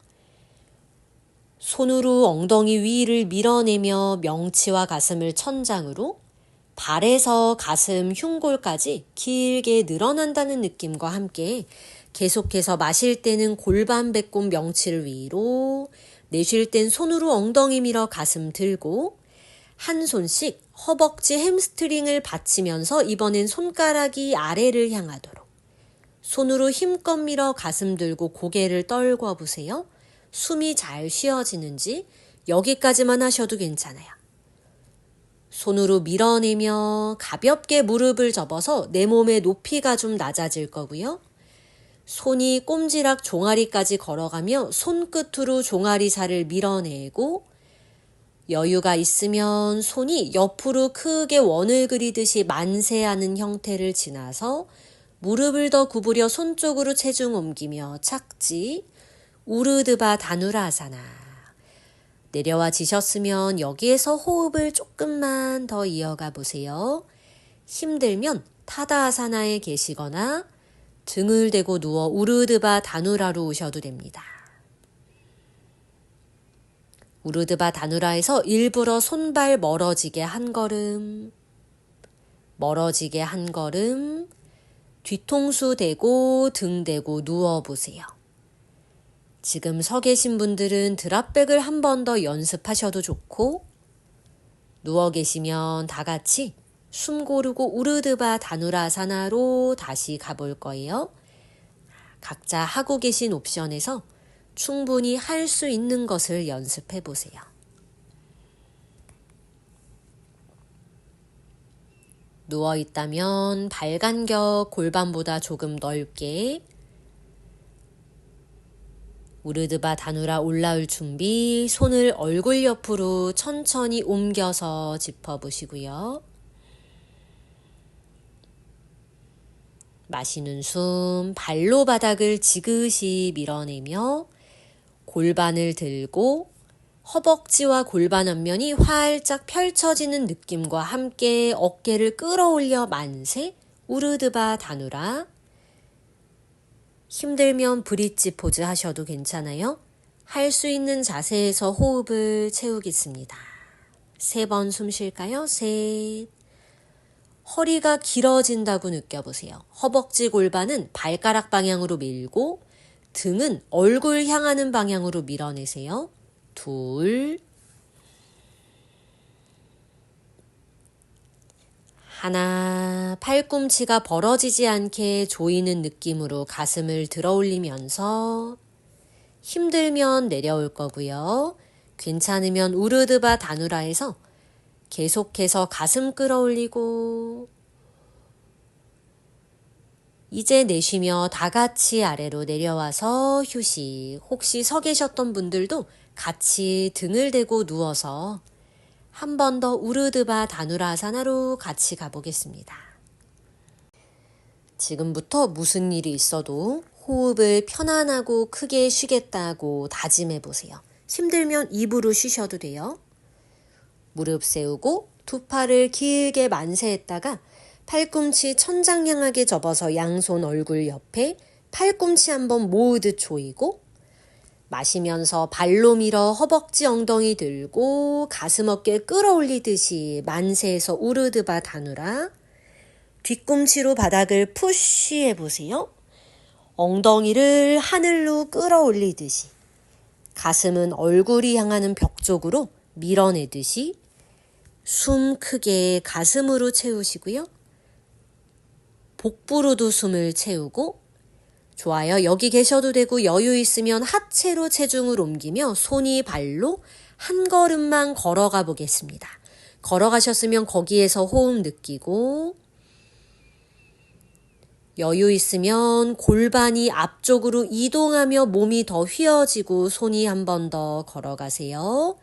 손으로 엉덩이 위를 밀어내며 명치와 가슴을 천장으로, 발에서 가슴, 흉골까지 길게 늘어난다는 느낌과 함께 계속해서 마실 때는 골반, 배꼽, 명치를 위로, 내쉴 땐 손으로 엉덩이 밀어 가슴 들고 한 손씩 허벅지 햄스트링을 받치면서 이번엔 손가락이 아래를 향하도록 손으로 힘껏 밀어 가슴 들고 고개를 떨궈 보세요. 숨이 잘 쉬어지는지 여기까지만 하셔도 괜찮아요. 손으로 밀어내며 가볍게 무릎을 접어서 내 몸의 높이가 좀 낮아질 거고요. 손이 꼼지락 종아리까지 걸어가며 손끝으로 종아리살을 밀어내고 여유가 있으면 손이 옆으로 크게 원을 그리듯이 만세하는 형태를 지나서 무릎을 더 구부려 손 쪽으로 체중 옮기며 착지, 우르드바 다누라아사나. 내려와 지셨으면 여기에서 호흡을 조금만 더 이어가 보세요. 힘들면 타다아사나에 계시거나 등을 대고 누워 우르드바 다누라로 오셔도 됩니다. 우르드바 다누라에서 일부러 손발 멀어지게 한 걸음, 멀어지게 한 걸음, 뒤통수 대고 등 대고 누워보세요. 지금 서 계신 분들은 드랍백을 한 번 더 연습하셔도 좋고, 누워 계시면 다 같이 숨 고르고 우르드바 다누라아사나로 다시 가볼 거예요. 각자 하고 계신 옵션에서 충분히 할 수 있는 것을 연습해 보세요. 누워 있다면 발 간격 골반보다 조금 넓게, 우르드바 다누라 올라올 준비, 손을 얼굴 옆으로 천천히 옮겨서 짚어보시고요. 마시는 숨, 발로 바닥을 지그시 밀어내며 골반을 들고 허벅지와 골반 앞면이 활짝 펼쳐지는 느낌과 함께 어깨를 끌어올려 만세, 우르드바 다누라. 힘들면 브릿지 포즈 하셔도 괜찮아요. 할 수 있는 자세에서 호흡을 채우겠습니다. 3번 숨 쉴까요? 셋. 허리가 길어진다고 느껴보세요. 허벅지 골반은 발가락 방향으로 밀고 등은 얼굴 향하는 방향으로 밀어내세요. 2, 하나, 팔꿈치가 벌어지지 않게 조이는 느낌으로 가슴을 들어 올리면서 힘들면 내려올 거고요. 괜찮으면 우르드바 다누라에서 계속해서 가슴 끌어올리고 이제 내쉬며 다 같이 아래로 내려와서 휴식. 혹시 서 계셨던 분들도 같이 등을 대고 누워서 한 번 더 우르드바 다누라아사나로 같이 가보겠습니다. 지금부터 무슨 일이 있어도 호흡을 편안하고 크게 쉬겠다고 다짐해 보세요. 힘들면 입으로 쉬셔도 돼요. 무릎 세우고 두 팔을 길게 만세했다가 팔꿈치 천장 향하게 접어서 양손 얼굴 옆에 팔꿈치 한번 모으듯 조이고 마시면서 발로 밀어 허벅지 엉덩이 들고 가슴 어깨 끌어올리듯이 만세해서 우르드바 다누라. 뒤꿈치로 바닥을 푸쉬해 보세요. 엉덩이를 하늘로 끌어올리듯이 가슴은 얼굴이 향하는 벽 쪽으로 밀어내듯이 숨 크게 가슴으로 채우시고요. 복부로도 숨을 채우고 좋아요. 여기 계셔도 되고 여유 있으면 하체로 체중을 옮기며 손이 발로 한 걸음만 걸어가 보겠습니다. 걸어가셨으면 거기에서 호흡 느끼고 여유 있으면 골반이 앞쪽으로 이동하며 몸이 더 휘어지고 손이 한 번 더 걸어가세요.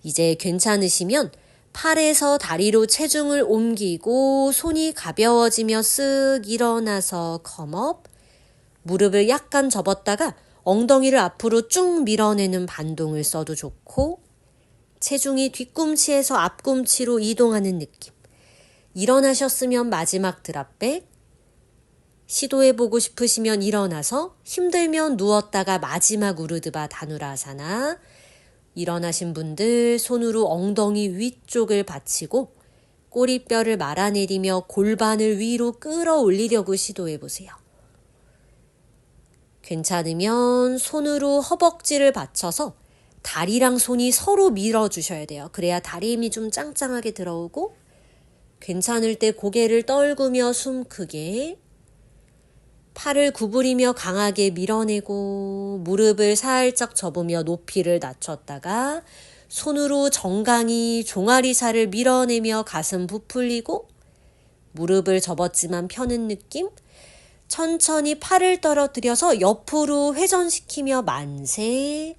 이제 괜찮으시면 팔에서 다리로 체중을 옮기고 손이 가벼워지며 쓱 일어나서 컴업. 무릎을 약간 접었다가 엉덩이를 앞으로 쭉 밀어내는 반동을 써도 좋고 체중이 뒤꿈치에서 앞꿈치로 이동하는 느낌. 일어나셨으면 마지막 드랍백. 시도해보고 싶으시면 일어나서 힘들면 누웠다가 마지막 우르드바 다누라아사나. 일어나신 분들 손으로 엉덩이 위쪽을 받치고 꼬리뼈를 말아내리며 골반을 위로 끌어올리려고 시도해보세요. 괜찮으면 손으로 허벅지를 받쳐서 다리랑 손이 서로 밀어주셔야 돼요. 그래야 다리 힘이 좀 짱짱하게 들어오고 괜찮을 때 고개를 떨구며 숨 크게 팔을 구부리며 강하게 밀어내고 무릎을 살짝 접으며 높이를 낮췄다가 손으로 정강이 종아리살을 밀어내며 가슴 부풀리고 무릎을 접었지만 펴는 느낌. 천천히 팔을 떨어뜨려서 옆으로 회전시키며 만세.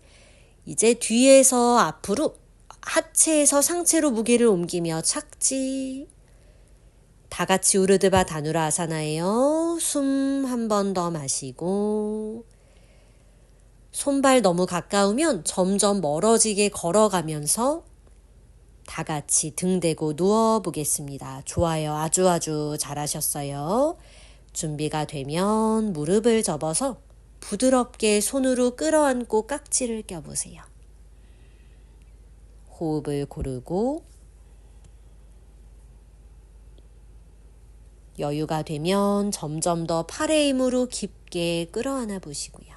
이제 뒤에서 앞으로 하체에서 상체로 무게를 옮기며 착지. 다 같이 우르드바 다누라아사나예요. 숨 한 번 더 마시고 손발 너무 가까우면 점점 멀어지게 걸어가면서 다 같이 등 대고 누워보겠습니다. 좋아요. 아주 잘하셨어요. 준비가 되면 무릎을 접어서 부드럽게 손으로 끌어안고 깍지를 껴보세요. 호흡을 고르고 여유가 되면 점점 더 팔의 힘으로 깊게 끌어안아 보시고요.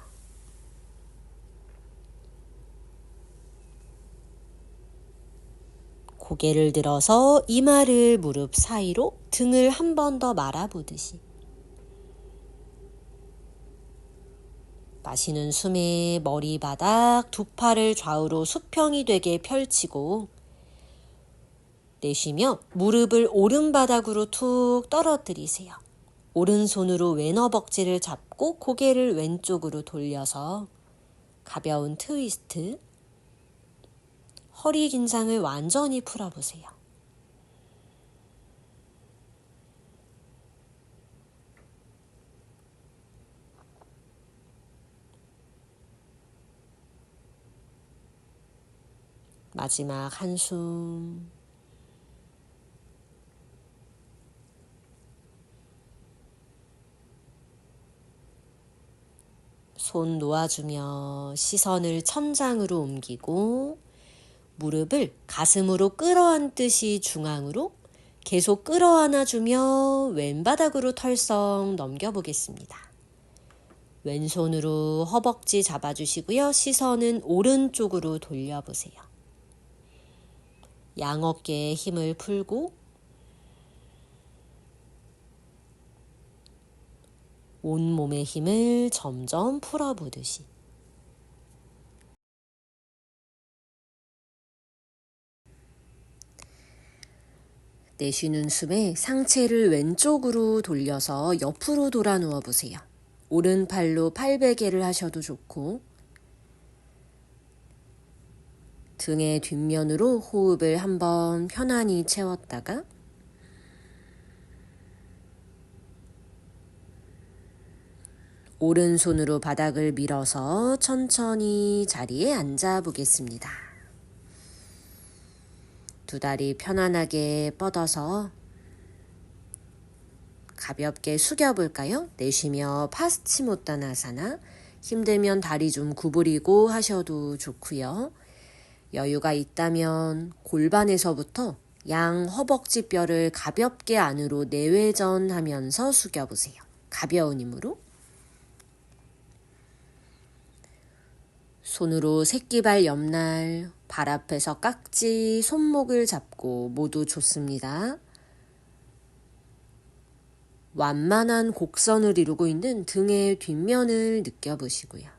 고개를 들어서 이마를 무릎 사이로 등을 한 번 더 말아보듯이 마시는 숨에 머리바닥 두 팔을 좌우로 수평이 되게 펼치고 내쉬며 무릎을 오른바닥으로 툭 떨어뜨리세요. 오른손으로 왼 허벅지를 잡고 고개를 왼쪽으로 돌려서 가벼운 트위스트. 허리 긴장을 완전히 풀어보세요. 마지막 한숨. 손 놓아주며 시선을 천장으로 옮기고 무릎을 가슴으로 끌어안듯이 중앙으로 계속 끌어안아주며 왼바닥으로 털썩 넘겨보겠습니다. 왼손으로 허벅지 잡아주시고요. 시선은 오른쪽으로 돌려보세요. 양어깨에 힘을 풀고 온몸의 힘을 점점 풀어보듯이. 내쉬는 숨에 상체를 왼쪽으로 돌려서 옆으로 돌아 누워 보세요. 오른팔로 팔베개를 하셔도 좋고, 등의 뒷면으로 호흡을 한번 편안히 채웠다가 오른손으로 바닥을 밀어서 천천히 자리에 앉아 보겠습니다. 두 다리 편안하게 뻗어서 가볍게 숙여볼까요? 내쉬며 파스치모타나사나, 힘들면 다리 좀 구부리고 하셔도 좋고요. 여유가 있다면 골반에서부터 양 허벅지 뼈를 가볍게 안으로 내외전하면서 숙여보세요. 가벼운 힘으로. 손으로 새끼발 옆날, 발 앞에서 깍지, 손목을 잡고 모두 좋습니다. 완만한 곡선을 이루고 있는 등의 뒷면을 느껴보시고요.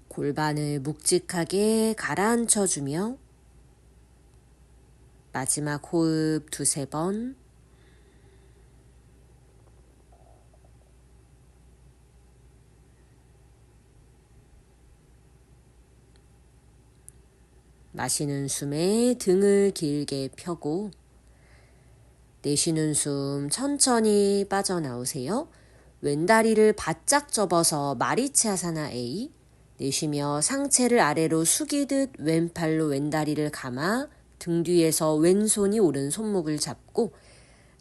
골반을 묵직하게 가라앉혀주며 마지막 호흡 2-3번. 마시는 숨에 등을 길게 펴고 내쉬는 숨 천천히 빠져나오세요. 왼다리를 바짝 접어서 마리치아사나 A. 내쉬며 상체를 아래로 숙이듯 왼팔로 왼다리를 감아 등 뒤에서 왼손이 오른 손목을 잡고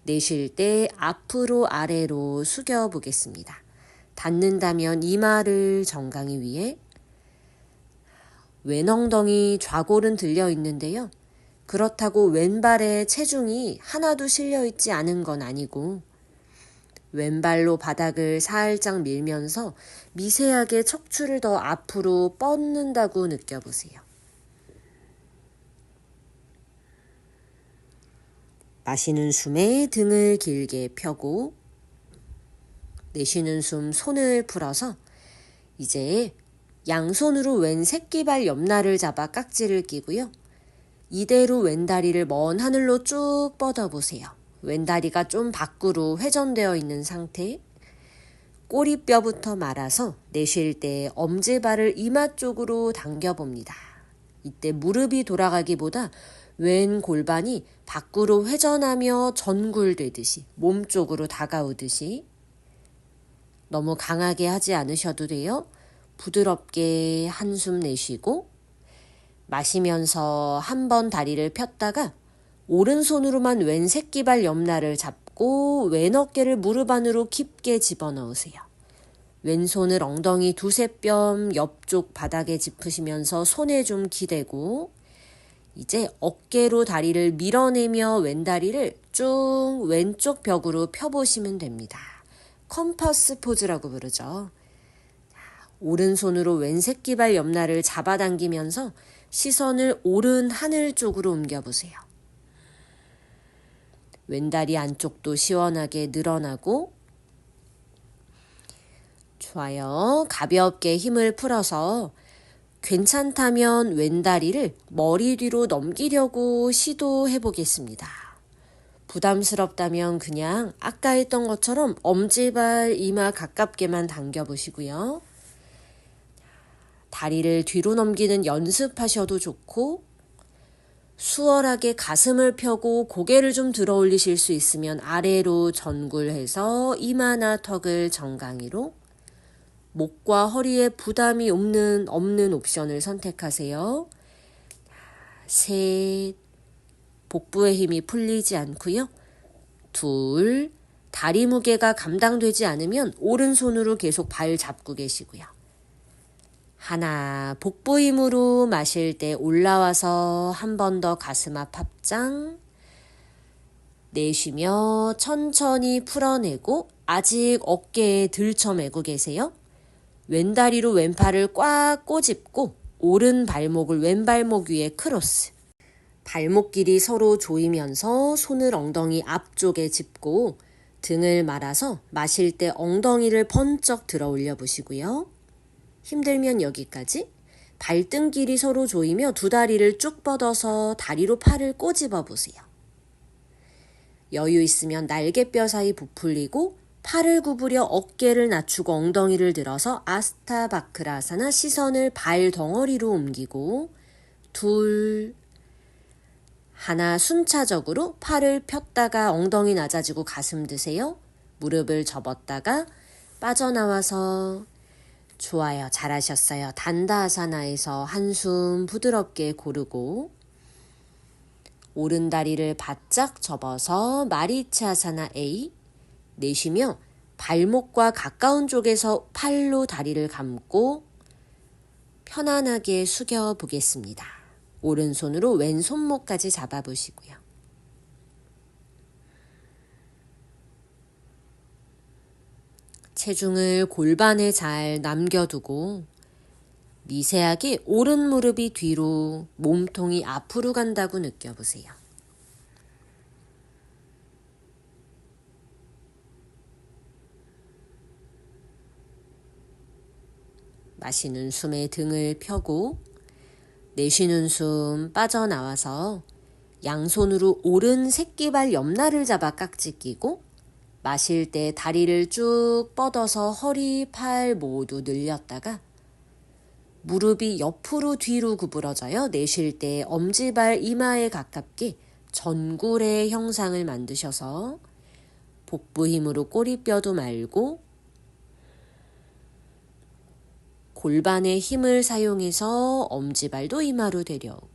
내쉴 때 앞으로 아래로 숙여 보겠습니다. 닿는다면 이마를 정강이 위에. 왼엉덩이 좌골은 들려 있는데요. 그렇다고 왼발에 체중이 하나도 실려 있지 않은 건 아니고, 왼발로 바닥을 살짝 밀면서 미세하게 척추를 더 앞으로 뻗는다고 느껴보세요. 마시는 숨에 등을 길게 펴고 내쉬는 숨 손을 풀어서 이제 양손으로 왼 새끼발 옆날을 잡아 깍지를 끼고요. 이대로 왼다리를 먼 하늘로 쭉 뻗어보세요. 왼다리가 좀 밖으로 회전되어 있는 상태. 꼬리뼈부터 말아서 내쉴 때 엄지발을 이마 쪽으로 당겨봅니다. 이때 무릎이 돌아가기보다 왼 골반이 밖으로 회전하며 전굴되듯이 몸 쪽으로 다가오듯이. 너무 강하게 하지 않으셔도 돼요. 부드럽게 한숨 내쉬고 마시면서 한 번 다리를 폈다가 오른손으로만 왼 새끼발 옆날을 잡고 왼 어깨를 무릎 안으로 깊게 집어넣으세요. 왼손을 엉덩이 2-3뼘 옆쪽 바닥에 짚으시면서 손에 좀 기대고 이제 어깨로 다리를 밀어내며 왼다리를 쭉 왼쪽 벽으로 펴보시면 됩니다. 컴퍼스 포즈라고 부르죠. 오른손으로 왼 새끼발 옆날을 잡아당기면서 시선을 오른 하늘 쪽으로 옮겨보세요. 왼다리 안쪽도 시원하게 늘어나고, 좋아요. 가볍게 힘을 풀어서 괜찮다면 왼다리를 머리 뒤로 넘기려고 시도해 보겠습니다. 부담스럽다면 그냥 아까 했던 것처럼 엄지발 이마 가깝게만 당겨보시고요. 다리를 뒤로 넘기는 연습하셔도 좋고, 수월하게 가슴을 펴고 고개를 좀 들어 올리실 수 있으면 아래로 전굴해서 이마나 턱을 정강이로, 목과 허리에 부담이 없는 옵션을 선택하세요. 셋, 복부의 힘이 풀리지 않고요. 둘, 다리 무게가 감당되지 않으면 오른손으로 계속 발 잡고 계시고요. 하나, 복부 힘으로 마실 때 올라와서 한 번 더 가슴 앞 합장. 내쉬며 천천히 풀어내고 아직 어깨에 들쳐매고 계세요. 왼다리로 왼팔을 꽉 꼬집고 오른 발목을 왼발목 위에 크로스. 발목끼리 서로 조이면서 손을 엉덩이 앞쪽에 짚고 등을 말아서 마실 때 엉덩이를 번쩍 들어 올려 보시고요. 힘들면 여기까지. 발등끼리 서로 조이며 두 다리를 쭉 뻗어서 다리로 팔을 꼬집어 보세요. 여유 있으면 날개뼈 사이 부풀리고 팔을 구부려 어깨를 낮추고 엉덩이를 들어서 아스타바크라사나 시선을 발 덩어리로 옮기고 둘, 하나 순차적으로 팔을 폈다가 엉덩이 낮아지고 가슴 드세요. 무릎을 접었다가 빠져나와서 좋아요. 잘하셨어요. 단다아사나에서 한숨 부드럽게 고르고 오른 다리를 바짝 접어서 마리치아사나 A 내쉬며 발목과 가까운 쪽에서 팔로 다리를 감고 편안하게 숙여 보겠습니다. 오른손으로 왼손목까지 잡아보시고요. 체중을 골반에 잘 남겨두고 미세하게 오른 무릎이 뒤로, 몸통이 앞으로 간다고 느껴보세요. 마시는 숨에 등을 펴고 내쉬는 숨 빠져나와서 양손으로 오른 새끼발 옆날을 잡아 깍지 끼고 마실 때 다리를 쭉 뻗어서 허리, 팔 모두 늘렸다가 무릎이 옆으로 뒤로 구부러져요. 내쉴 때 엄지발 이마에 가깝게 전굴의 형상을 만드셔서 복부 힘으로 꼬리뼈도 말고 골반의 힘을 사용해서 엄지발도 이마로 데려오고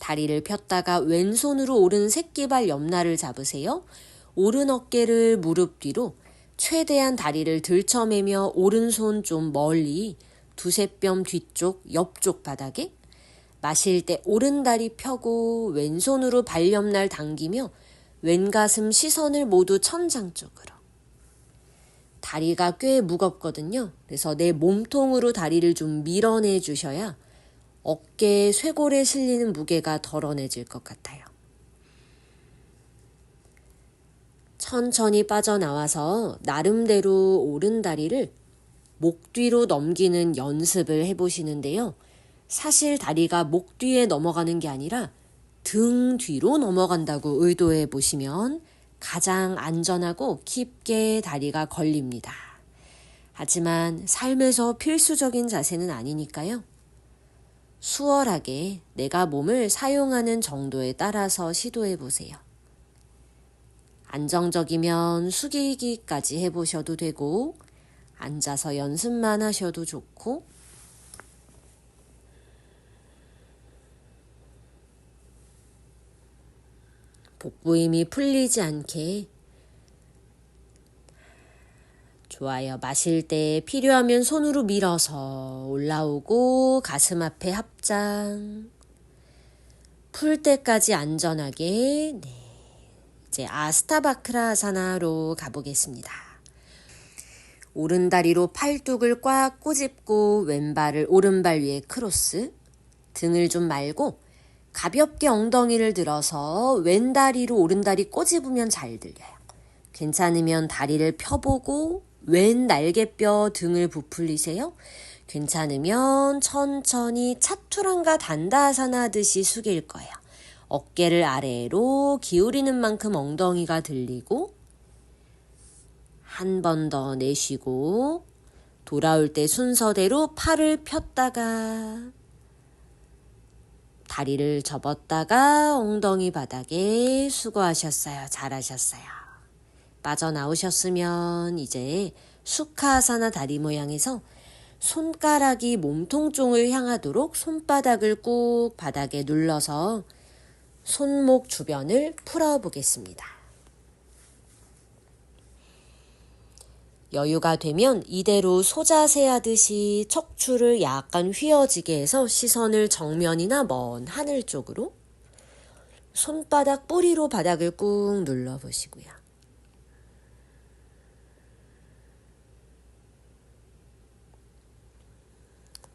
다리를 폈다가 왼손으로 오른 새끼발 옆날을 잡으세요. 오른 어깨를 무릎 뒤로 최대한 다리를 들쳐매며 오른손 좀 멀리 두세 뼘 뒤쪽 옆쪽 바닥에 마실 때 오른 다리 펴고 왼손으로 발 옆날 당기며 왼가슴 시선을 모두 천장 쪽으로. 다리가 꽤 무겁거든요. 그래서 내 몸통으로 다리를 좀 밀어내 주셔야 어깨에 쇄골에 실리는 무게가 덜어내질 것 같아요. 천천히 빠져나와서 나름대로 오른 다리를 목 뒤로 넘기는 연습을 해보시는데요. 사실 다리가 목 뒤에 넘어가는 게 아니라 등 뒤로 넘어간다고 의도해 보시면 가장 안전하고 깊게 다리가 걸립니다. 하지만 삶에서 필수적인 자세는 아니니까요. 수월하게 내가 몸을 사용하는 정도에 따라서 시도해 보세요. 안정적이면 숙이기까지 해보셔도 되고 앉아서 연습만 하셔도 좋고 복부 힘이 풀리지 않게 좋아요. 마실 때 필요하면 손으로 밀어서 올라오고 가슴 앞에 합장 풀 때까지 안전하게 이제 아스타바크라사나로 가보겠습니다. 오른다리로 팔뚝을 꽉 꼬집고 왼발을 오른발 위에 크로스 등을 좀 말고 가볍게 엉덩이를 들어서 왼다리로 오른다리 꼬집으면 잘 들려요. 괜찮으면 다리를 펴보고 왼 날개뼈 등을 부풀리세요. 괜찮으면 천천히 차투란가 단다아사나 하듯이 숙일 거예요. 어깨를 아래로 기울이는 만큼 엉덩이가 들리고 한 번 더 내쉬고 돌아올 때 순서대로 팔을 폈다가 다리를 접었다가 엉덩이 바닥에 수고하셨어요. 잘하셨어요. 빠져나오셨으면 이제 수카아사나 다리 모양에서 손가락이 몸통 쪽을 향하도록 손바닥을 꾹 바닥에 눌러서 손목 주변을 풀어보겠습니다. 여유가 되면 이대로 소자세 하듯이 척추를 약간 휘어지게 해서 시선을 정면이나 먼 하늘 쪽으로, 손바닥 뿌리로 바닥을 꾹 눌러보시고요.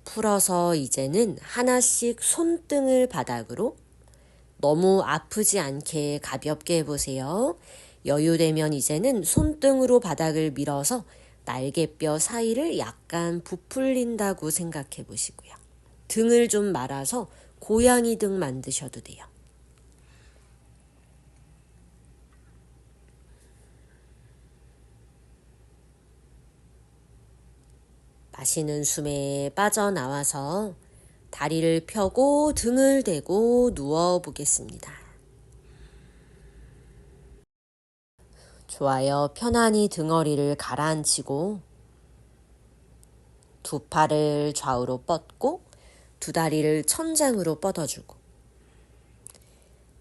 풀어서 이제는 하나씩 손등을 바닥으로, 너무 아프지 않게 가볍게 해보세요. 여유되면 이제는 손등으로 바닥을 밀어서 날개뼈 사이를 약간 부풀린다고 생각해 보시고요. 등을 좀 말아서 고양이 등 만드셔도 돼요. 마시는 숨에 빠져나와서 다리를 펴고 등을 대고 누워보겠습니다. 좋아요. 편안히 등허리를 가라앉히고 두 팔을 좌우로 뻗고 두 다리를 천장으로 뻗어주고,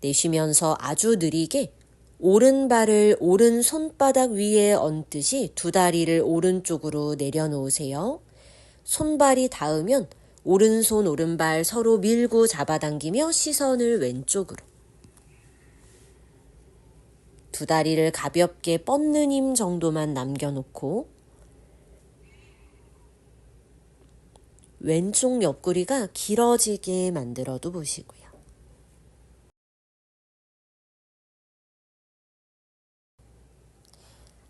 내쉬면서 아주 느리게 오른발을 오른 손바닥 위에 얹듯이 두 다리를 오른쪽으로 내려놓으세요. 손발이 닿으면 오른손 오른발 서로 밀고 잡아당기며 시선을 왼쪽으로. 두 다리를 가볍게 뻗는 힘 정도만 남겨놓고 왼쪽 옆구리가 길어지게 만들어도 보시고요.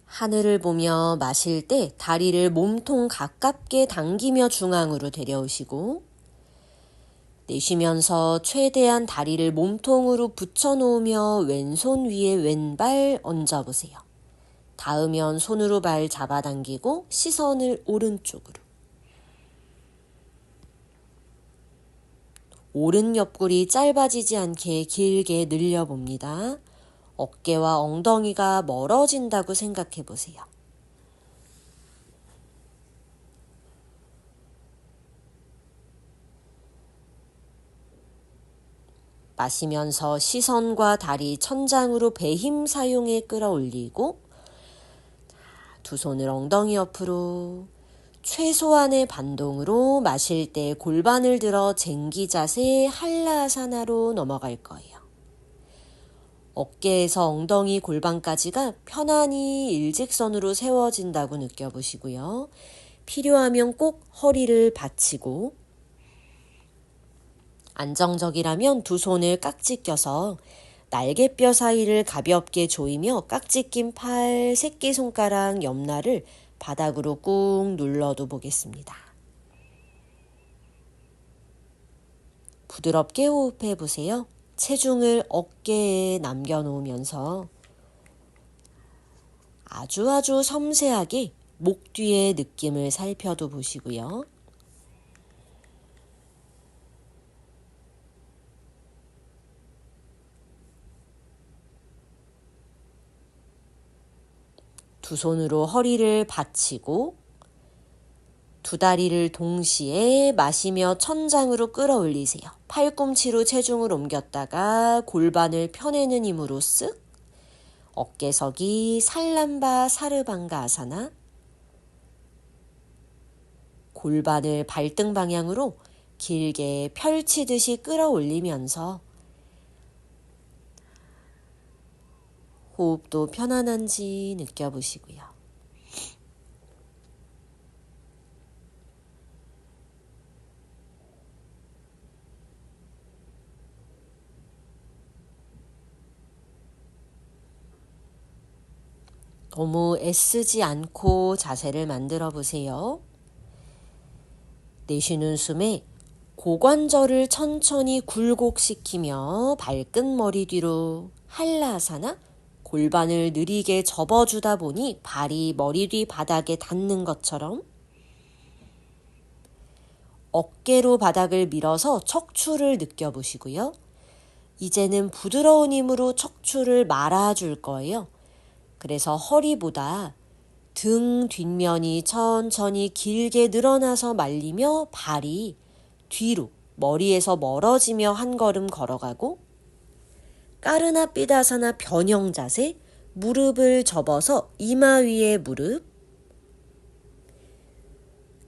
하늘을 보며 마실 때 다리를 몸통 가깝게 당기며 중앙으로 데려오시고, 내쉬면서 최대한 다리를 몸통으로 붙여놓으며 왼손 위에 왼발 얹어보세요. 닿으면 손으로 발 잡아당기고 시선을 오른쪽으로. 오른 옆구리 짧아지지 않게 길게 늘려봅니다. 어깨와 엉덩이가 멀어진다고 생각해 보세요. 마시면서 시선과 다리 천장으로 배힘 사용해 끌어올리고, 두 손을 엉덩이 옆으로, 최소한의 반동으로 마실 때 골반을 들어 쟁기 자세 한라아사나로 넘어갈 거예요. 어깨에서 엉덩이 골반까지가 편안히 일직선으로 세워진다고 느껴보시고요. 필요하면 꼭 허리를 받치고, 안정적이라면 두 손을 깍지 껴서 날개뼈 사이를 가볍게 조이며 깍지 낀 팔, 새끼손가락 옆날을 바닥으로 꾹 눌러도 보겠습니다. 부드럽게 호흡해 보세요. 체중을 어깨에 남겨놓으면서 아주 섬세하게 목 뒤의 느낌을 살펴도 보시고요. 두 손으로 허리를 받치고 두 다리를 동시에 마시며 천장으로 끌어올리세요. 팔꿈치로 체중을 옮겼다가 골반을 펴내는 힘으로 쓱. 어깨서기 살람바 사르방가 아사나. 골반을 발등 방향으로 길게 펼치듯이 끌어올리면서 호흡도 편안한지 느껴보시고요. 너무 애쓰지 않고 자세를 만들어 보세요. 내쉬는 숨에 고관절을 천천히 굴곡시키며 발끝머리 뒤로 한라아사나, 골반을 느리게 접어주다 보니 발이 머리 뒤 바닥에 닿는 것처럼 어깨로 바닥을 밀어서 척추를 느껴보시고요. 이제는 부드러운 힘으로 척추를 말아줄 거예요. 그래서 허리보다 등 뒷면이 천천히 길게 늘어나서 말리며 발이 뒤로 머리에서 멀어지며 한 걸음 걸어가고, 까르나 삐다사나 변형 자세, 무릎을 접어서 이마 위에 무릎,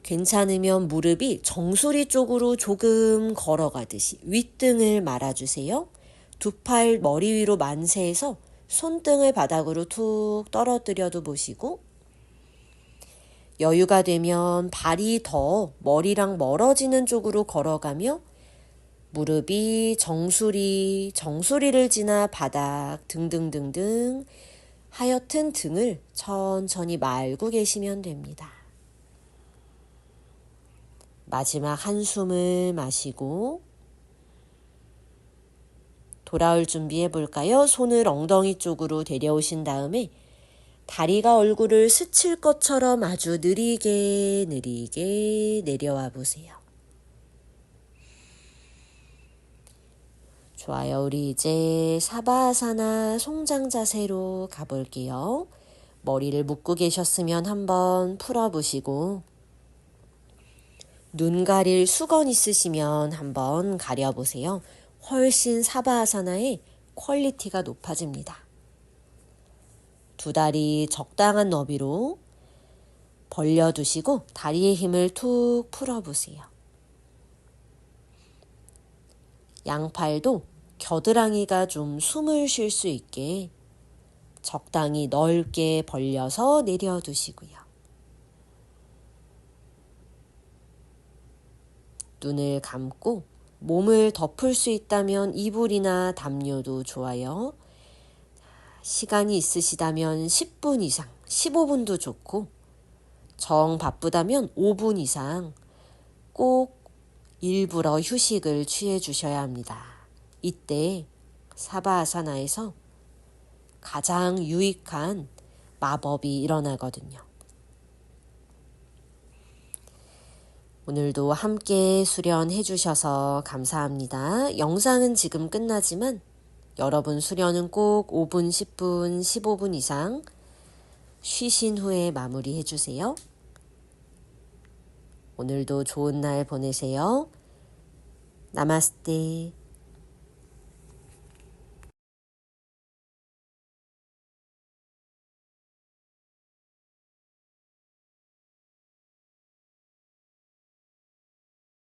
괜찮으면 무릎이 정수리 쪽으로 조금 걸어가듯이 윗등을 말아주세요. 두 팔 머리 위로 만세해서 손등을 바닥으로 툭 떨어뜨려도 보시고, 여유가 되면 발이 더 머리랑 멀어지는 쪽으로 걸어가며 무릎이 정수리를 지나 바닥 등등등등 하옅은 등을 천천히 말고 계시면 됩니다. 마지막 한숨을 마시고 돌아올 준비해 볼까요? 손을 엉덩이 쪽으로 데려오신 다음에 다리가 얼굴을 스칠 것처럼 아주 느리게 내려와 보세요. 좋아요. 우리 이제 사바아사나 송장 자세로 가볼게요. 머리를 묶고 계셨으면 한번 풀어보시고, 눈 가릴 수건 있으시면 한번 가려보세요. 훨씬 사바아사나의 퀄리티가 높아집니다. 두 다리 적당한 너비로 벌려두시고 다리의 힘을 툭 풀어보세요. 양팔도 겨드랑이가 좀 숨을 쉴 수 있게 적당히 넓게 벌려서 내려두시고요. 눈을 감고 몸을 덮을 수 있다면 이불이나 담요도 좋아요. 시간이 있으시다면 10분 이상, 15분도 좋고, 정 바쁘다면 5분 이상 꼭 일부러 휴식을 취해 주셔야 합니다. 이때 사바아사나에서 가장 유익한 마법이 일어나거든요. 오늘도 함께 수련해 주셔서 감사합니다. 영상은 지금 끝나지만 여러분 수련은 꼭 5분, 10분, 15분 이상 쉬신 후에 마무리해 주세요. 오늘도 좋은 날 보내세요. 나마스테.